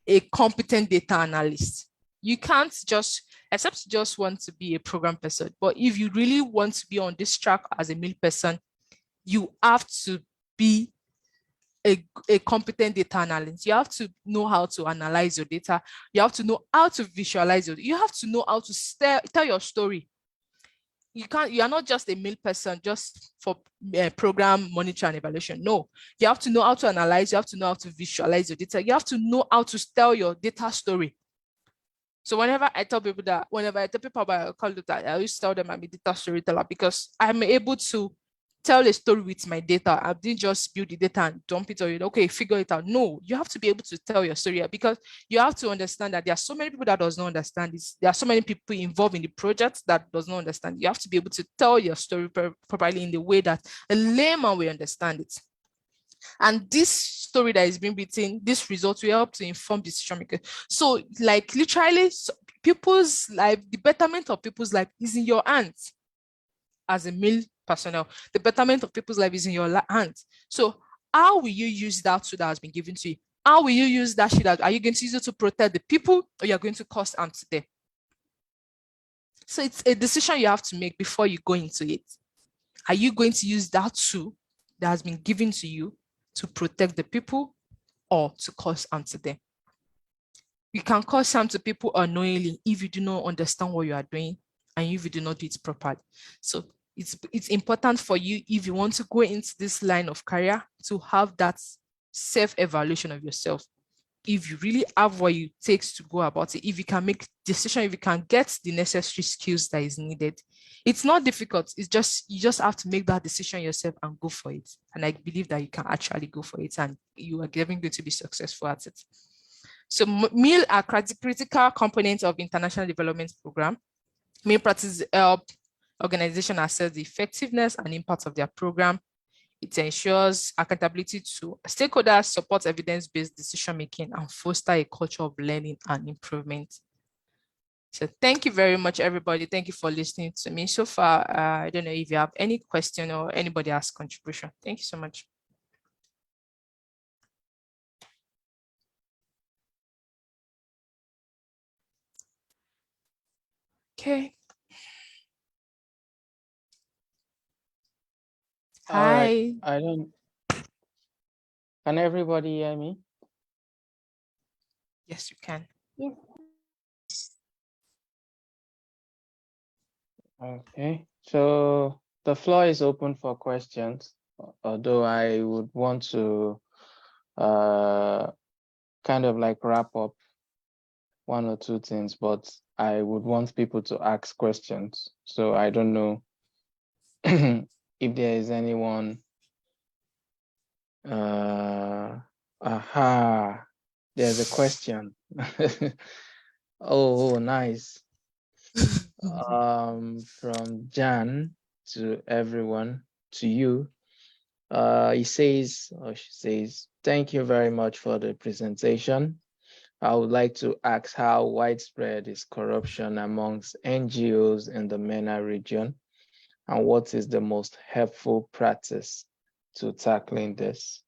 a competent data analyst. You can't just, except you just want to be a program person. But if you really want to be on this track as a MIL person, you have to be a competent data analyst. You have to know how to analyze your data. You have to know how to visualize it. You have to know how to tell your story. You are not just a MIL person just for program monitoring and evaluation. No, you have to know how to analyze. You have to know how to visualize your data. You have to know how to tell your data story. So whenever I tell people about call data, I always tell them I'm a data storyteller because I'm able to tell a story with my data. I didn't just build the data and dump it or, okay, figure it out. No, you have to be able to tell your story because you have to understand that there are so many people that does not understand this. There are so many people involved in the project that does not understand. You have to be able to tell your story properly in the way that a layman will understand it. And this story that is being written, this result will help to inform decision makers. So like literally people's life, the betterment of people's life is in your hands as a MIL personnel. The betterment of people's life is in your hands. So how will you use that tool that has been given to you? How will you use that shit? Are you going to use it to protect the people or you're going to cause harm to them? So it's a decision you have to make before you go into it. Are you going to use that tool that has been given to you to protect the people or to cause harm to them? You can cause harm to people unknowingly if you do not understand what you are doing and if you do not do it properly. So it's important for you, if you want to go into this line of career, to have that self-evaluation of yourself. If you really have what it takes to go about it, if you can make decision, if you can get the necessary skills that is needed, it's not difficult. It's just, you just have to make that decision yourself and go for it. And I believe that you can actually go for it and you are going to be successful at it. So meal are critical components of international development program. Meal practices help organizations assess the effectiveness and impact of their program. It ensures accountability to stakeholders, supports evidence-based decision-making, and foster a culture of learning and improvement. So thank you very much, everybody. Thank you for listening to me so far. I don't know if you have any question or anybody has contribution. Thank you so much. Okay. Hi. I don't. Can everybody hear me? Yes, you can. Yes. Okay. So the floor is open for questions. Although I would want to kind of like wrap up one or two things, but I would want people to ask questions. So I don't know if there is anyone. Aha, there's a question. Oh, nice. From Jan to everyone, to you. He says, or she says, thank you very much for the presentation. I would like to ask how widespread is corruption amongst NGOs in the MENA region, and what is the most helpful practice to tackling this?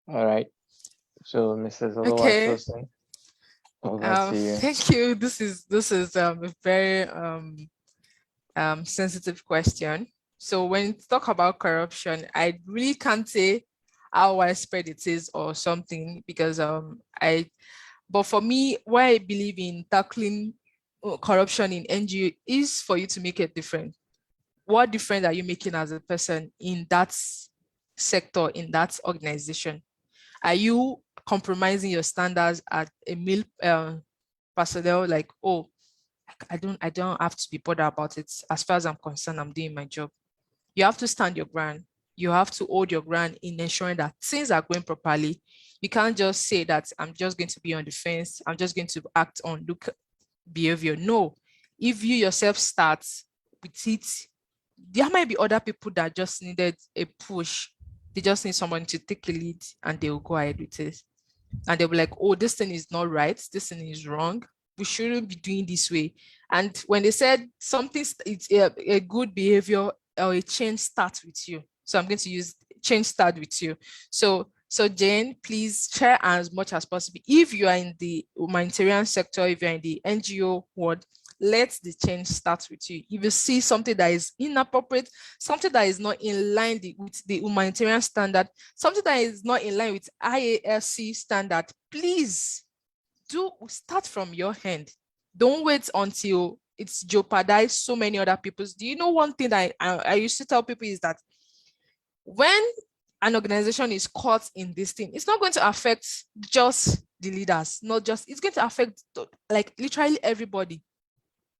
All right. So, Mrs. Okay. Oluwatosin, over to you. Thank you. This is a very sensitive question. So when you talk about corruption, I really can't say how widespread it is or something, because but for me, why I believe in tackling corruption in NGO is for you to make it different. What difference are you making as a person in that sector, in that organization? Are you compromising your standards at a meal personnel, like, oh, I don't have to be bothered about it. As far as I'm concerned, I'm doing my job. You have to stand your ground. You have to hold your ground in ensuring that things are going properly. You can't just say that I'm just going to be on the fence. I'm just going to act on look behavior. No, if you yourself start with it, there might be other people that just needed a push. They just need someone to take the lead and they will go ahead with it. And they'll be like, oh, this thing is not right. This thing is wrong. We shouldn't be doing this way. And when they said something, it's a good behavior or a change starts with you. So I'm going to use change start with you. So Jane, please share as much as possible. If you are in the humanitarian sector, if you're in the NGO world, let the change start with you. If you see something that is inappropriate, something that is not in line with the humanitarian standard, something that is not in line with IASC standard, please do start from your hand. Don't wait until it's jeopardized so many other people's. Do you know one thing that I used to tell people is that when an organization is caught in this thing, it's not going to affect just the leaders, not just, it's going to affect like literally everybody.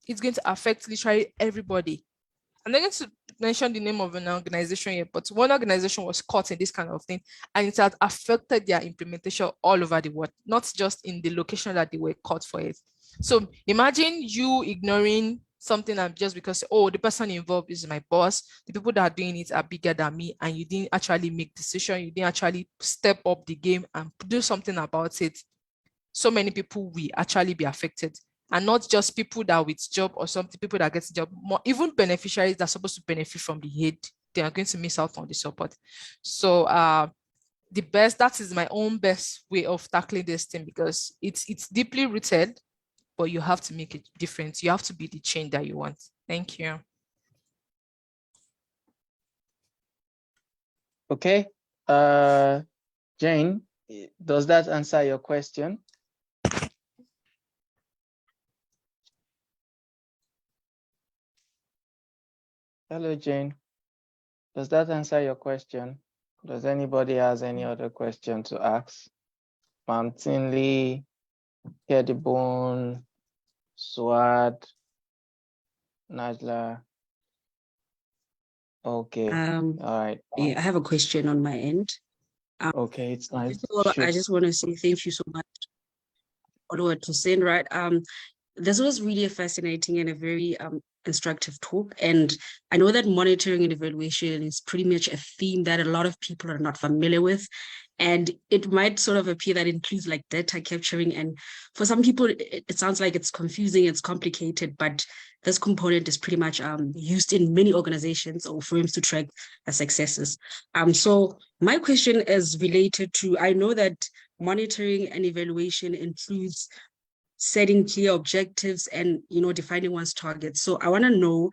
It's going to affect literally everybody. I'm not going to mention the name of an organization yet, but one organization was caught in this kind of thing, and it has affected their implementation all over the world, not just in the location that they were caught for it. So imagine you ignoring something just because, oh, the person involved is my boss, the people that are doing it are bigger than me, and you didn't actually make decision, you didn't actually step up the game and do something about it. So many people will actually be affected. And not just people that are with job or something, people that get job, more, even beneficiaries that are supposed to benefit from the aid, they are going to miss out on the support. So that is my own best way of tackling this thing, because it's deeply rooted, but you have to make it different. You have to be the change that you want. Thank you. Okay. Jane, does that answer your question? Hello, Jane. Does that answer your question? Does anybody has any other question to ask? Ma'am Tinley, Kedibone, Swad, Najla. Okay. All right. Yeah, I have a question on my end. Okay, it's nice. First of all, I just want to say thank you so much, Oluwatosin, right? This was really a fascinating and a very instructive talk. And I know that monitoring and evaluation is pretty much a theme that a lot of people are not familiar with. And it might sort of appear that it includes like data capturing. And for some people, it sounds like it's confusing, it's complicated, but this component is pretty much used in many organizations or firms to track successes. So my question is related to, I know that monitoring and evaluation includes setting clear objectives and defining one's targets. So I want to know,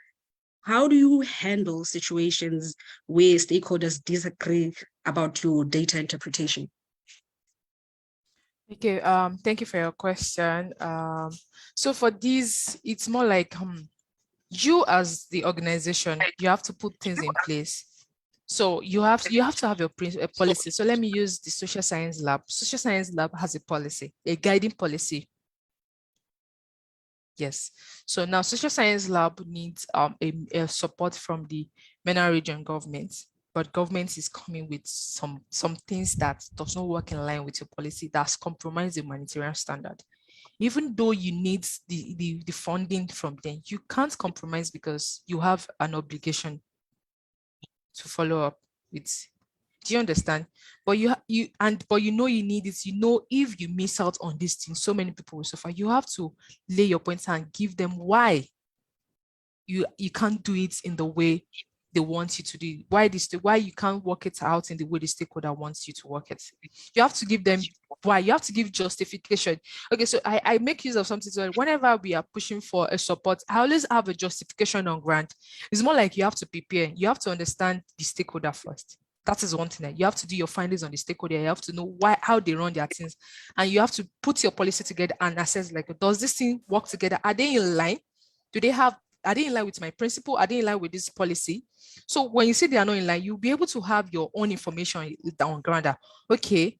how do you handle situations where stakeholders disagree about your data interpretation? Okay, thank you for your question. So for this, it's more like you as the organization, you have to put things in place. So you have to have your a policy. So let me use the social science lab. Social science lab has a policy, a guiding policy. Yes. So now social science lab needs a support from the MENA region government, but government is coming with some things that does not work in line with your policy, that's compromised the humanitarian standard. Even though you need the funding from them, you can't compromise because you have an obligation to follow up with. Do you understand? But you know you need it. You know, if you miss out on this thing, so many people will suffer. You have to lay your points and give them why you can't do it in the way they want you to do it. Why you can't work it out in the way the stakeholder wants you to work it. You have to give them why. You have to give justification. Okay, so I make use of something. So whenever we are pushing for a support, I always have a justification on grant. It's more like you have to prepare. You have to understand the stakeholder first. That is one thing. That you have to do your findings on the stakeholder. You have to know how they run their things, and you have to put your policy together and assess, like, does this thing work together? Are they in line? Are they in line with my principle? Are they in line with this policy? So when you say they are not in line, you'll be able to have your own information on ground. Okay,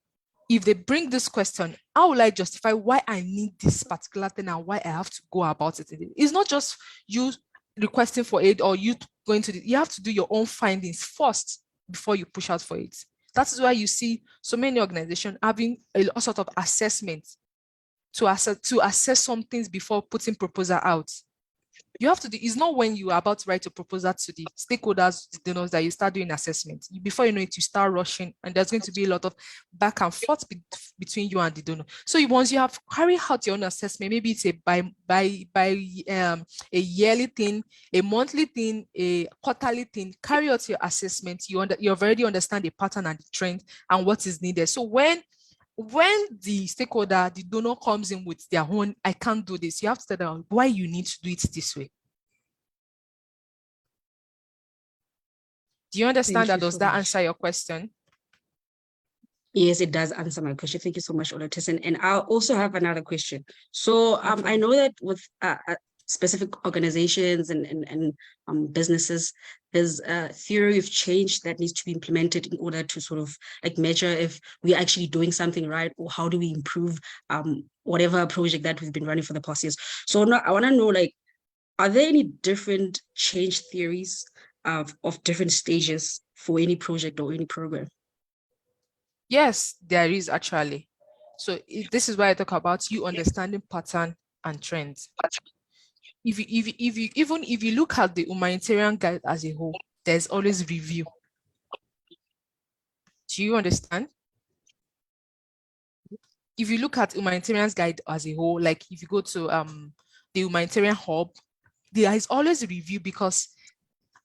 if they bring this question, how will I justify why I need this particular thing and why I have to go about it? It's not just you requesting for aid or you going to you have to do your own findings first before you push out for it. That is why you see so many organizations having a sort of assessment to assess some things before putting proposal out. You have to do, it's not when you are about to write a proposal to the stakeholders, the donors, that you start doing assessment. Before you know it, you start rushing, and there's going to be a lot of back and forth between you and the donor. So once you have carried out your own assessment, maybe it's a yearly thing, a monthly thing, a quarterly thing, carry out your assessment. You've already understand the pattern and the trend and what is needed. So when the stakeholder, the donor, comes in with their own, I can't do this, you have to tell them why you need to do it this way. Do you understand that? Does that answer your question? Yes, it does answer my question. Thank you so much, Oluwatosin. And I also have another question. So I know that with specific organizations and businesses, there's a theory of change that needs to be implemented in order to sort of like measure if we're actually doing something right, or how do we improve whatever project that we've been running for the past years. So now I want to know, like, are there any different change theories of different stages for any project or any program? Yes, there is actually. So this is why I talk about you understanding pattern and trends. If you look at the humanitarian guide as a whole, there's always review. Do you understand? If you look at humanitarian guide as a whole, like if you go to the humanitarian hub, there is always a review because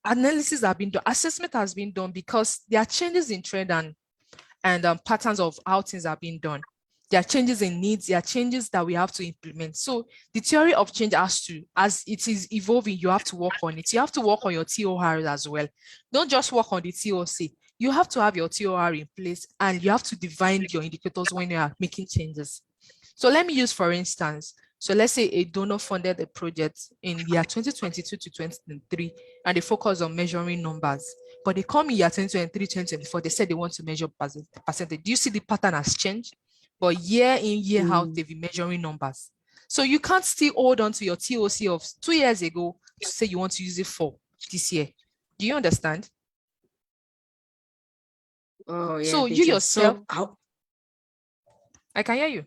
analysis have been done, assessment has been done, because there are changes in trend and patterns of how things are being done. There are changes in needs, there are changes that we have to implement. So the theory of change has to, as it is evolving, you have to work on it. You have to work on your TOR as well. Don't just work on the TOC. You have to have your TOR in place, and you have to define your indicators when you are making changes. So let me use, for instance, so let's say a donor funded a project in year 2022 to 2023, and they focus on measuring numbers. But they come in year 2023, 2024, they said they want to measure percentage. Do you see the pattern has changed? But year in, year out, they've been measuring numbers. So you can't still hold on to your TOC of 2 years ago to say you want to use it for this year. Do you understand? Oh, yeah. So you yourself, So how, I can hear you.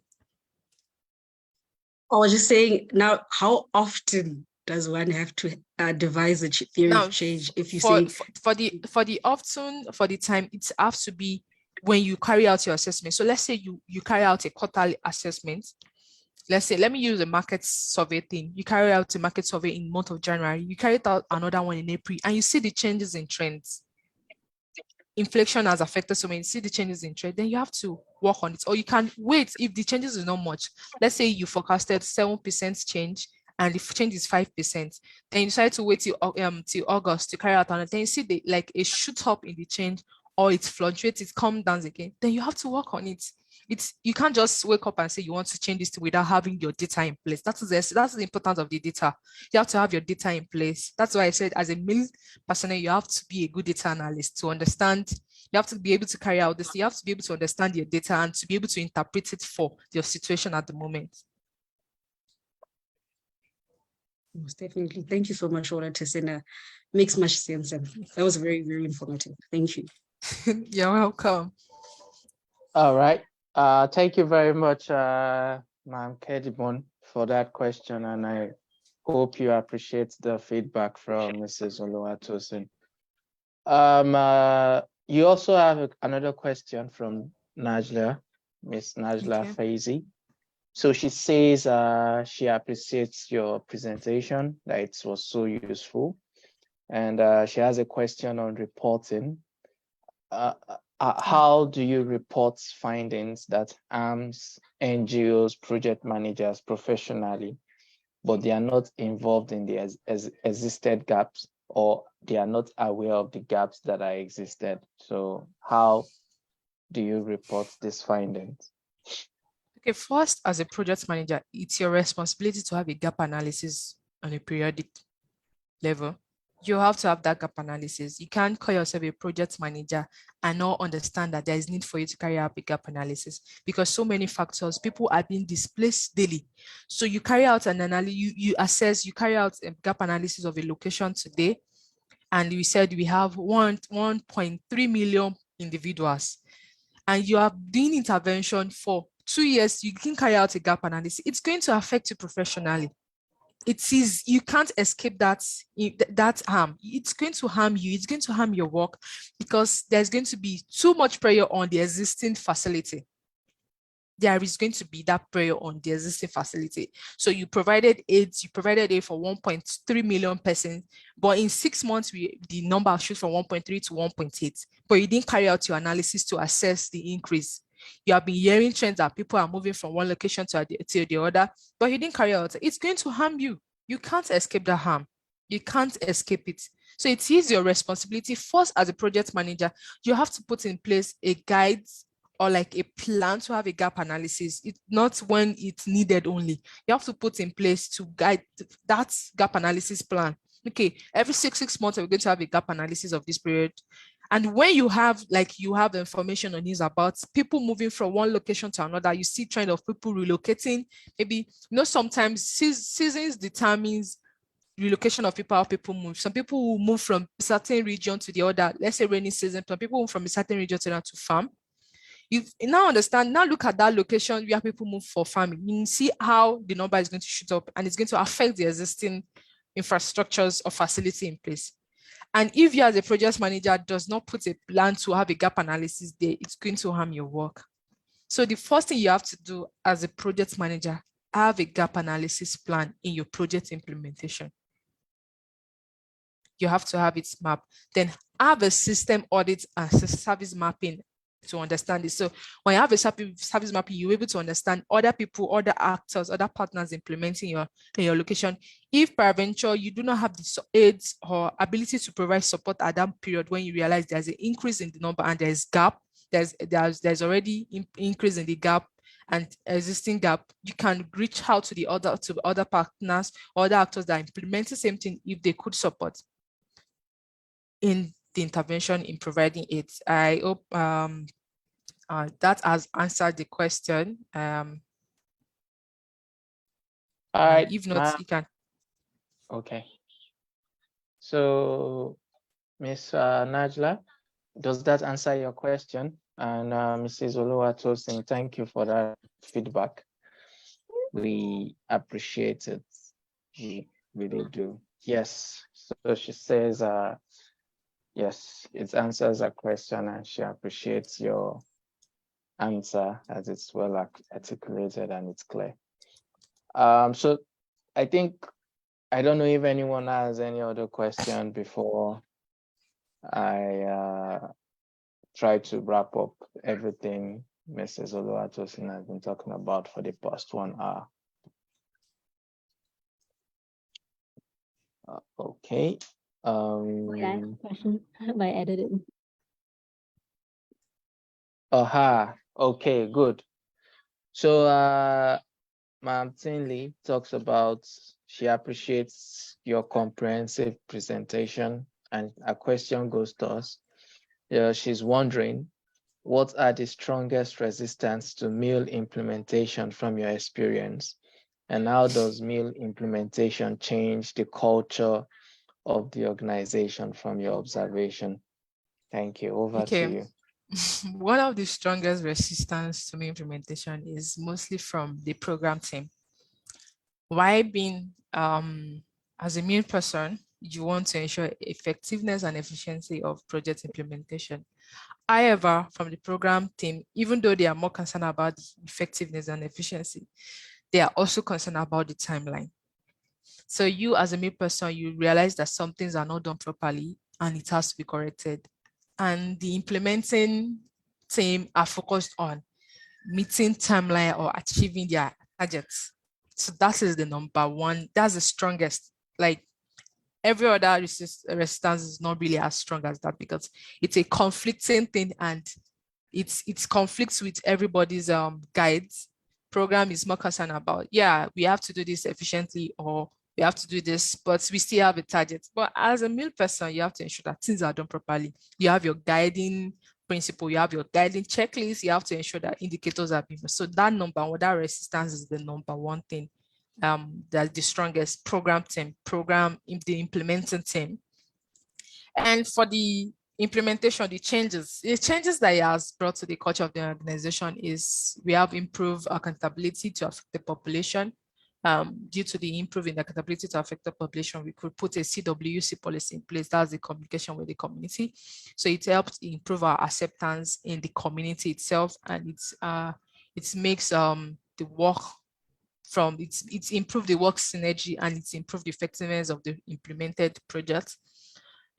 I was just saying, now, how often does one have to devise a theory Now, of change? If you for, say for the often, for the time, it has to be when you carry out your assessment. So let's say you carry out a quarterly assessment. Let's say, let me use a market survey thing. You carry out a market survey in month of January, you carry out another one in April, and you see the changes in trends. Inflation has affected so many, see the changes in trend, then you have to work on it. Or you can wait if the changes is not much. Let's say you forecasted 7% change and the change is 5%. Then you decide to wait till August to carry out another. Then you see the like a shoot up in the change, or it fluctuates, it comes down again. Then you have to work on it. You can't just wake up and say you want to change this without having your data in place. That's the importance of the data. You have to have your data in place. That's why I said, as a middle personnel, you have to be a good data analyst to understand. You have to be able to carry out this. You have to be able to understand your data and to be able to interpret it for your situation at the moment. most definitely. Thank you so much, Oluwatosin. Makes much sense. And that was very, very informative. Thank you. You're welcome. All right. Thank you very much, Ma'am Kedibon, for that question. And I hope you appreciate the feedback from Mrs. Oluwatosin. You also have another question from Najla, Miss Najla Okay. Faizi. So she says she appreciates your presentation, that it was so useful. And she has a question on reporting. How do you report findings that harms NGOs, project managers professionally, but they are not involved in the existed gaps, or they are not aware of the gaps that are existed? So how do you report these findings? Okay, first, as a project manager, it's your responsibility to have a gap analysis on a periodic level. You have to have that gap analysis. You can't call yourself a project manager and not understand that there is need for you to carry out a gap analysis, because so many factors, people are being displaced daily. So you carry out an analysis, you carry out a gap analysis of a location today, and we said we have 1.3 million individuals, and you are doing intervention for 2 years, you can carry out a gap analysis. It's going to affect you professionally. You can't escape that harm. It's going to harm you. It's going to harm your work, because there's going to be too much pressure on the existing facility. There is going to be that pressure on the existing facility. So you provided aid for 1.3 million persons, but in 6 months, the number shoots from 1.3 to 1.8, but you didn't carry out your analysis to assess the increase. You have been hearing trends that people are moving from one location to the other, but you didn't carry out. It's going to harm you. You can't escape that harm. You can't escape it. So it is your responsibility. First, as a project manager, you have to put in place a guide or like a plan to have a gap analysis. It's not when it's needed only. You have to put in place to guide that gap analysis plan. Okay, every six months, we're going to have a gap analysis of this period. And when you have information on news about people moving from one location to another, you see trend of people relocating. Maybe, sometimes seasons determines relocation of people, how people move. Some people will move from a certain region to the other. Let's say rainy season, some people move from a certain region to another to farm. You now understand, now look at that location where people move for farming. You see how the number is going to shoot up, and it's going to affect the existing infrastructures or facility in place. And if you as a project manager does not put a plan to have a gap analysis there, it's going to harm your work. So the first thing you have to do as a project manager, have a gap analysis plan in your project implementation. You have to have it mapped. Then have a system audit and service mapping to understand it. So when you have a service mapping, you're able to understand other people, other actors, other partners implementing in your location. If peradventure you do not have the aids or ability to provide support at that period, when you realize there's an increase in the number and there's gap, there's already increase in the gap and existing gap, you can reach out to other partners, other actors that implement the same thing if they could support in the intervention in providing it. I hope that has answered the question. All right. If not, you can. Okay. So, Ms. Najla, does that answer your question? And Mrs. Oluwatosin, thank you for that feedback. We appreciate it. We really do. Yes. So she says, yes, it answers a question and she appreciates your answer as it's well articulated and it's clear. So I think, I don't know if anyone has any other question before I try to wrap up everything Mrs. Oluwatosin has been talking about for the past 1 hour. Okay. Wait, I have a question. I edited. Aha. Okay, good. So Ma'am Tinley talks about she appreciates your comprehensive presentation, and a question goes to us. She's wondering, what are the strongest resistance to meal implementation from your experience? And how does meal implementation change the culture of the organization from your observation? Thank you. Over to you. One of the strongest resistance to meal implementation is mostly from the program team. Why being, as a meal person, you want to ensure effectiveness and efficiency of project implementation. However, from the program team, even though they are more concerned about the effectiveness and efficiency, they are also concerned about the timeline. So you as a meal person, you realize that some things are not done properly and it has to be corrected. And the implementing team are focused on meeting timeline or achieving their targets. So that is the number one. That's the strongest. Like every other resistance is not really as strong as that because it's a conflicting thing and it's conflicts with everybody's guides. Program is more concerned about, yeah, we have to do this efficiently or we have to do this, but we still have a target. But as a meal person, you have to ensure that things are done properly. You have your guiding principle, you have your guiding checklist, you have to ensure that indicators are being. So that number one, that resistance is the number one thing. That's the strongest program team, the implementing team. And for the implementation, the changes that it has brought to the culture of the organization is we have improved accountability to affect the population. Due to the improving accountability to affect the population, we could put a CWC policy in place. That's the communication with the community. So it helps improve our acceptance in the community itself, and it makes the work from it's improved the work synergy and it's improved the effectiveness of the implemented project.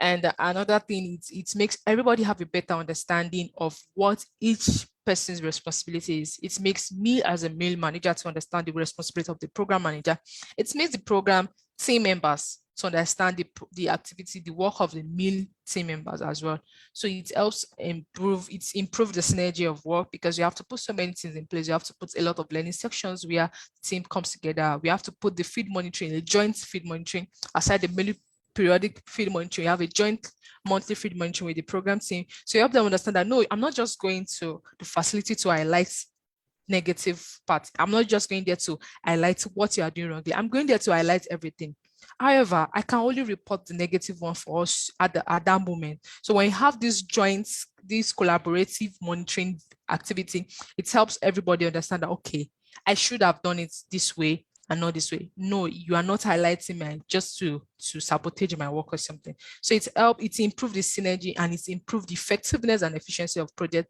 And another thing, it makes everybody have a better understanding of what each person's responsibility is. It makes me as a meal manager to understand the responsibility of the program manager. It makes the program team members to understand the activity, the work of the meal team members as well. So it helps improve the synergy of work because you have to put so many things in place. You have to put a lot of learning sections where the team comes together. We have to put the feed monitoring, the joint feed monitoring aside the meal periodic feed monitoring. You have a joint monthly feed monitoring with the program team. So you help them understand that, no, I'm not just going to the facility to highlight negative parts. I'm not just going there to highlight what you are doing wrongly. I'm going there to highlight everything. However, I can only report the negative one for us at that moment. So when you have this collaborative monitoring activity, it helps everybody understand that, okay, I should have done it this way and not this way. No, you are not highlighting me just to sabotage my work or something. So it's improved the synergy and it's improved the effectiveness and efficiency of project.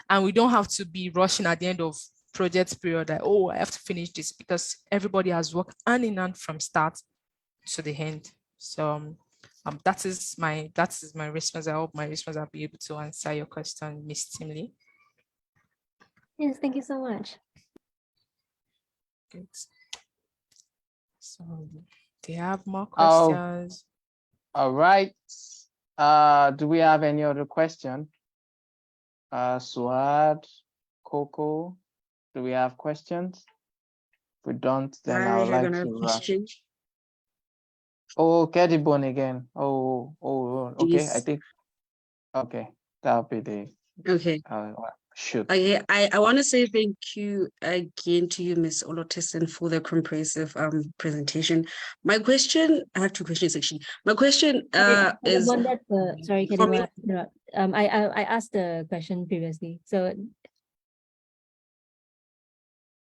And we don't have to be rushing at the end of project period like, oh, I have to finish this, because everybody has worked hand in hand from start to the end. So that is my response. I hope my response will be able to answer your question, Ms. Timley. Yes, thank you so much. Good. So, do you have more Oh, questions? all right. Do we have any other question? Suad, Coco, do we have questions? If we don't, then I I would have like another to. question. Oh, Kedibon again. Okay. I Yes. think. Okay, that'll be the Okay. shoot. Okay, I want to say thank you again to you, Miss Oluwatosin, for the comprehensive presentation. My question, I have two questions actually. My question is One that sorry, for me. Kadima, I asked the question previously. So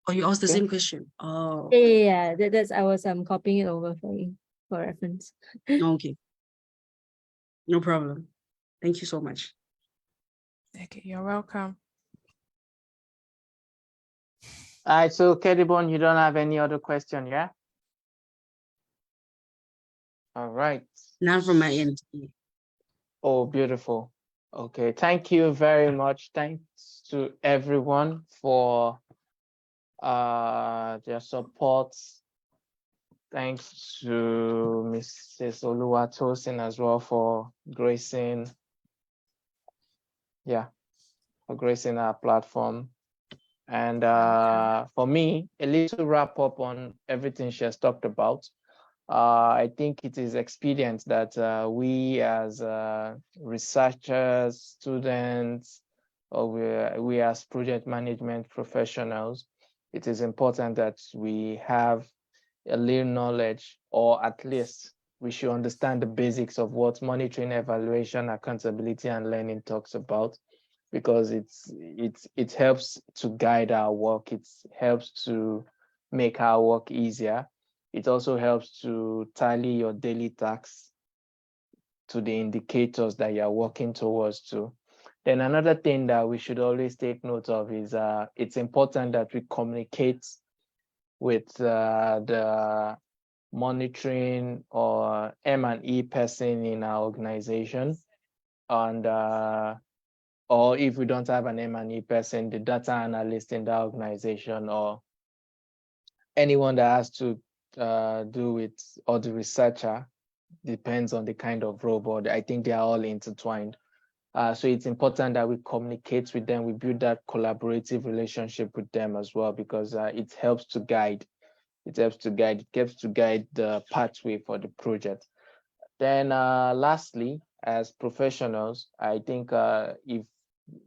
Oh, you asked the Okay. same question. Oh, yeah, that's I was copying it over for you for reference. okay. No problem. Thank you so much. Okay, you're welcome. All right, so Kedibon, you don't have any other question, yeah? All right. Now from my end. Oh, beautiful. Okay, thank you very much. Thanks to everyone for their support. Thanks to Mrs. Oluwatosin as well for gracing, for gracing our platform. And for me, a little wrap up on everything she has talked about. I think it is expedient that we as researchers, students, or we as project management professionals, it is important that we have a little knowledge, or at least we should understand the basics of what monitoring, evaluation, accountability, and learning talks about, because it helps to guide our work. It helps to make our work easier. It also helps to tally your daily tasks to the indicators that you're working towards to. Then another thing that we should always take note of is it's important that we communicate with the monitoring or M&E person in our organization, and or if we don't have an M&E person, the data analyst in the organization, or anyone that has to do with, or the researcher, depends on the kind of role, but I think they are all intertwined. So it's important that we communicate with them, we build that collaborative relationship with them as well, because it helps to guide. It helps to guide the pathway for the project. Then lastly, as professionals, I think if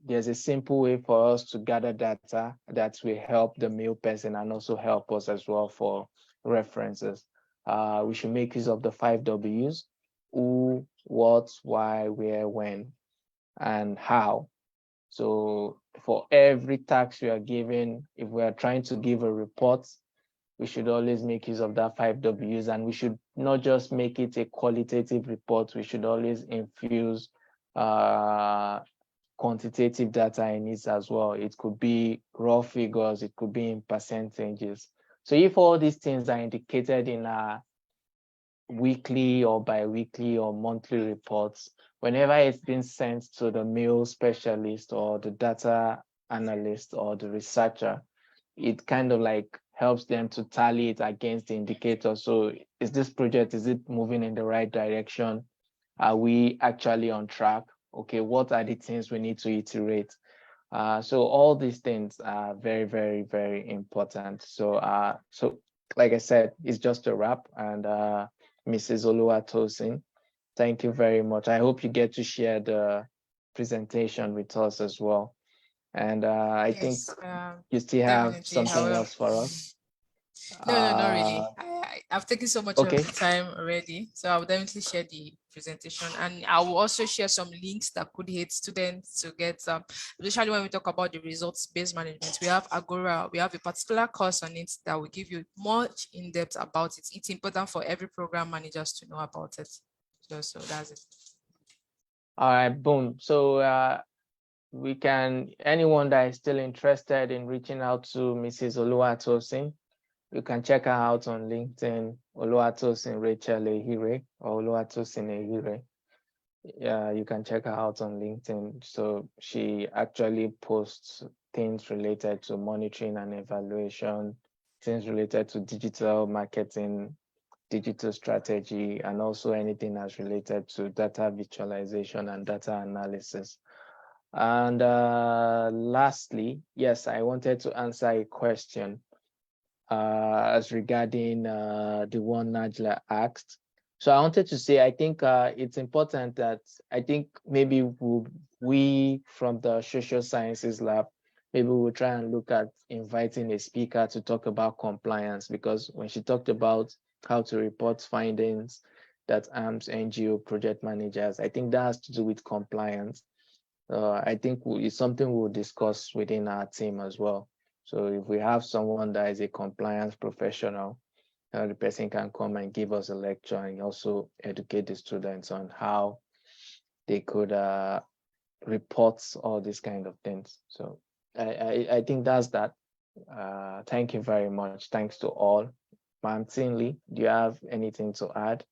there's a simple way for us to gather data that will help the male person and also help us as well for references, we should make use of the 5 W's: who, what, why, where, when, and how. So for every task we are given, if we are trying to give a report, we should always make use of that 5 W's, and we should not just make it a qualitative report. We should always infuse quantitative data in it as well. It could be raw figures, it could be in percentages. So if all these things are indicated in our weekly or bi-weekly or monthly reports, whenever it's been sent to the male specialist or the data analyst or the researcher, it kind of like helps them to tally it against the indicator. So is this project, is it moving in the right direction? Are we actually on track? Okay, what are the things we need to iterate? So all these things are very, very, very important. So like I said, it's just a wrap. And Mrs. Oluwatosin, thank you very much. I hope you get to share the presentation with us as well. And I think you still have something else for us. No, not really. I've taken so much of Okay. the time already, so I will definitely share the presentation, and I will also share some links that could help students to get especially when we talk about the results-based management. We have Agora, we have a particular course on it that will give you much in depth about it. It's important for every program managers to know about it. So that's it. All right, boom. So anyone that is still interested in reaching out to Mrs. Oluwatosin, you can check her out on LinkedIn, Oluwatosin Rachel Eghire, or Oluwatosin Eghire. Yeah, you can check her out on LinkedIn. So she actually posts things related to monitoring and evaluation, things related to digital marketing, digital strategy, and also anything that's related to data visualization and data analysis. And lastly, yes, I wanted to answer a question as regarding the one Najla asked. So I wanted to say, I think it's important that I think maybe we from the social sciences lab, maybe we'll try and look at inviting a speaker to talk about compliance, because when she talked about how to report findings that harms NGO project managers, I think that has to do with compliance. I think it's something we'll discuss within our team as well. So if we have someone that is a compliance professional, the person can come and give us a lecture and also educate the students on how they could report all these kind of things. So I think that's that. Thank you very much. Thanks to all. Ma'am Tinley, do you have anything to add?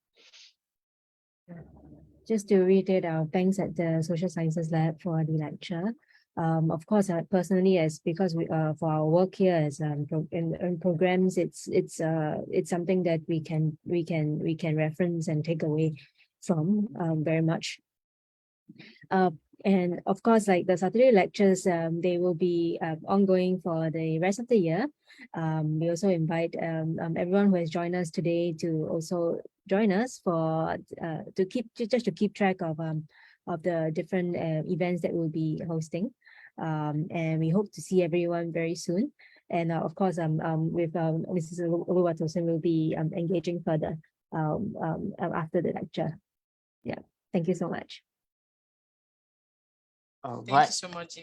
Just to reiterate our thanks at the Social Sciences Lab for the lecture. Of course, personally, as because we for our work here as in programs, it's something that we can reference and take away from very much. And of course, like the Saturday lectures, they will be ongoing for the rest of the year. We also invite everyone who has joined us today to also join us for to keep track of the different events that we'll be hosting. And we hope to see everyone very soon. And of course, with Mrs. Oluwatosin will be engaging further after the lecture. Yeah, thank you so much. Thank you so much.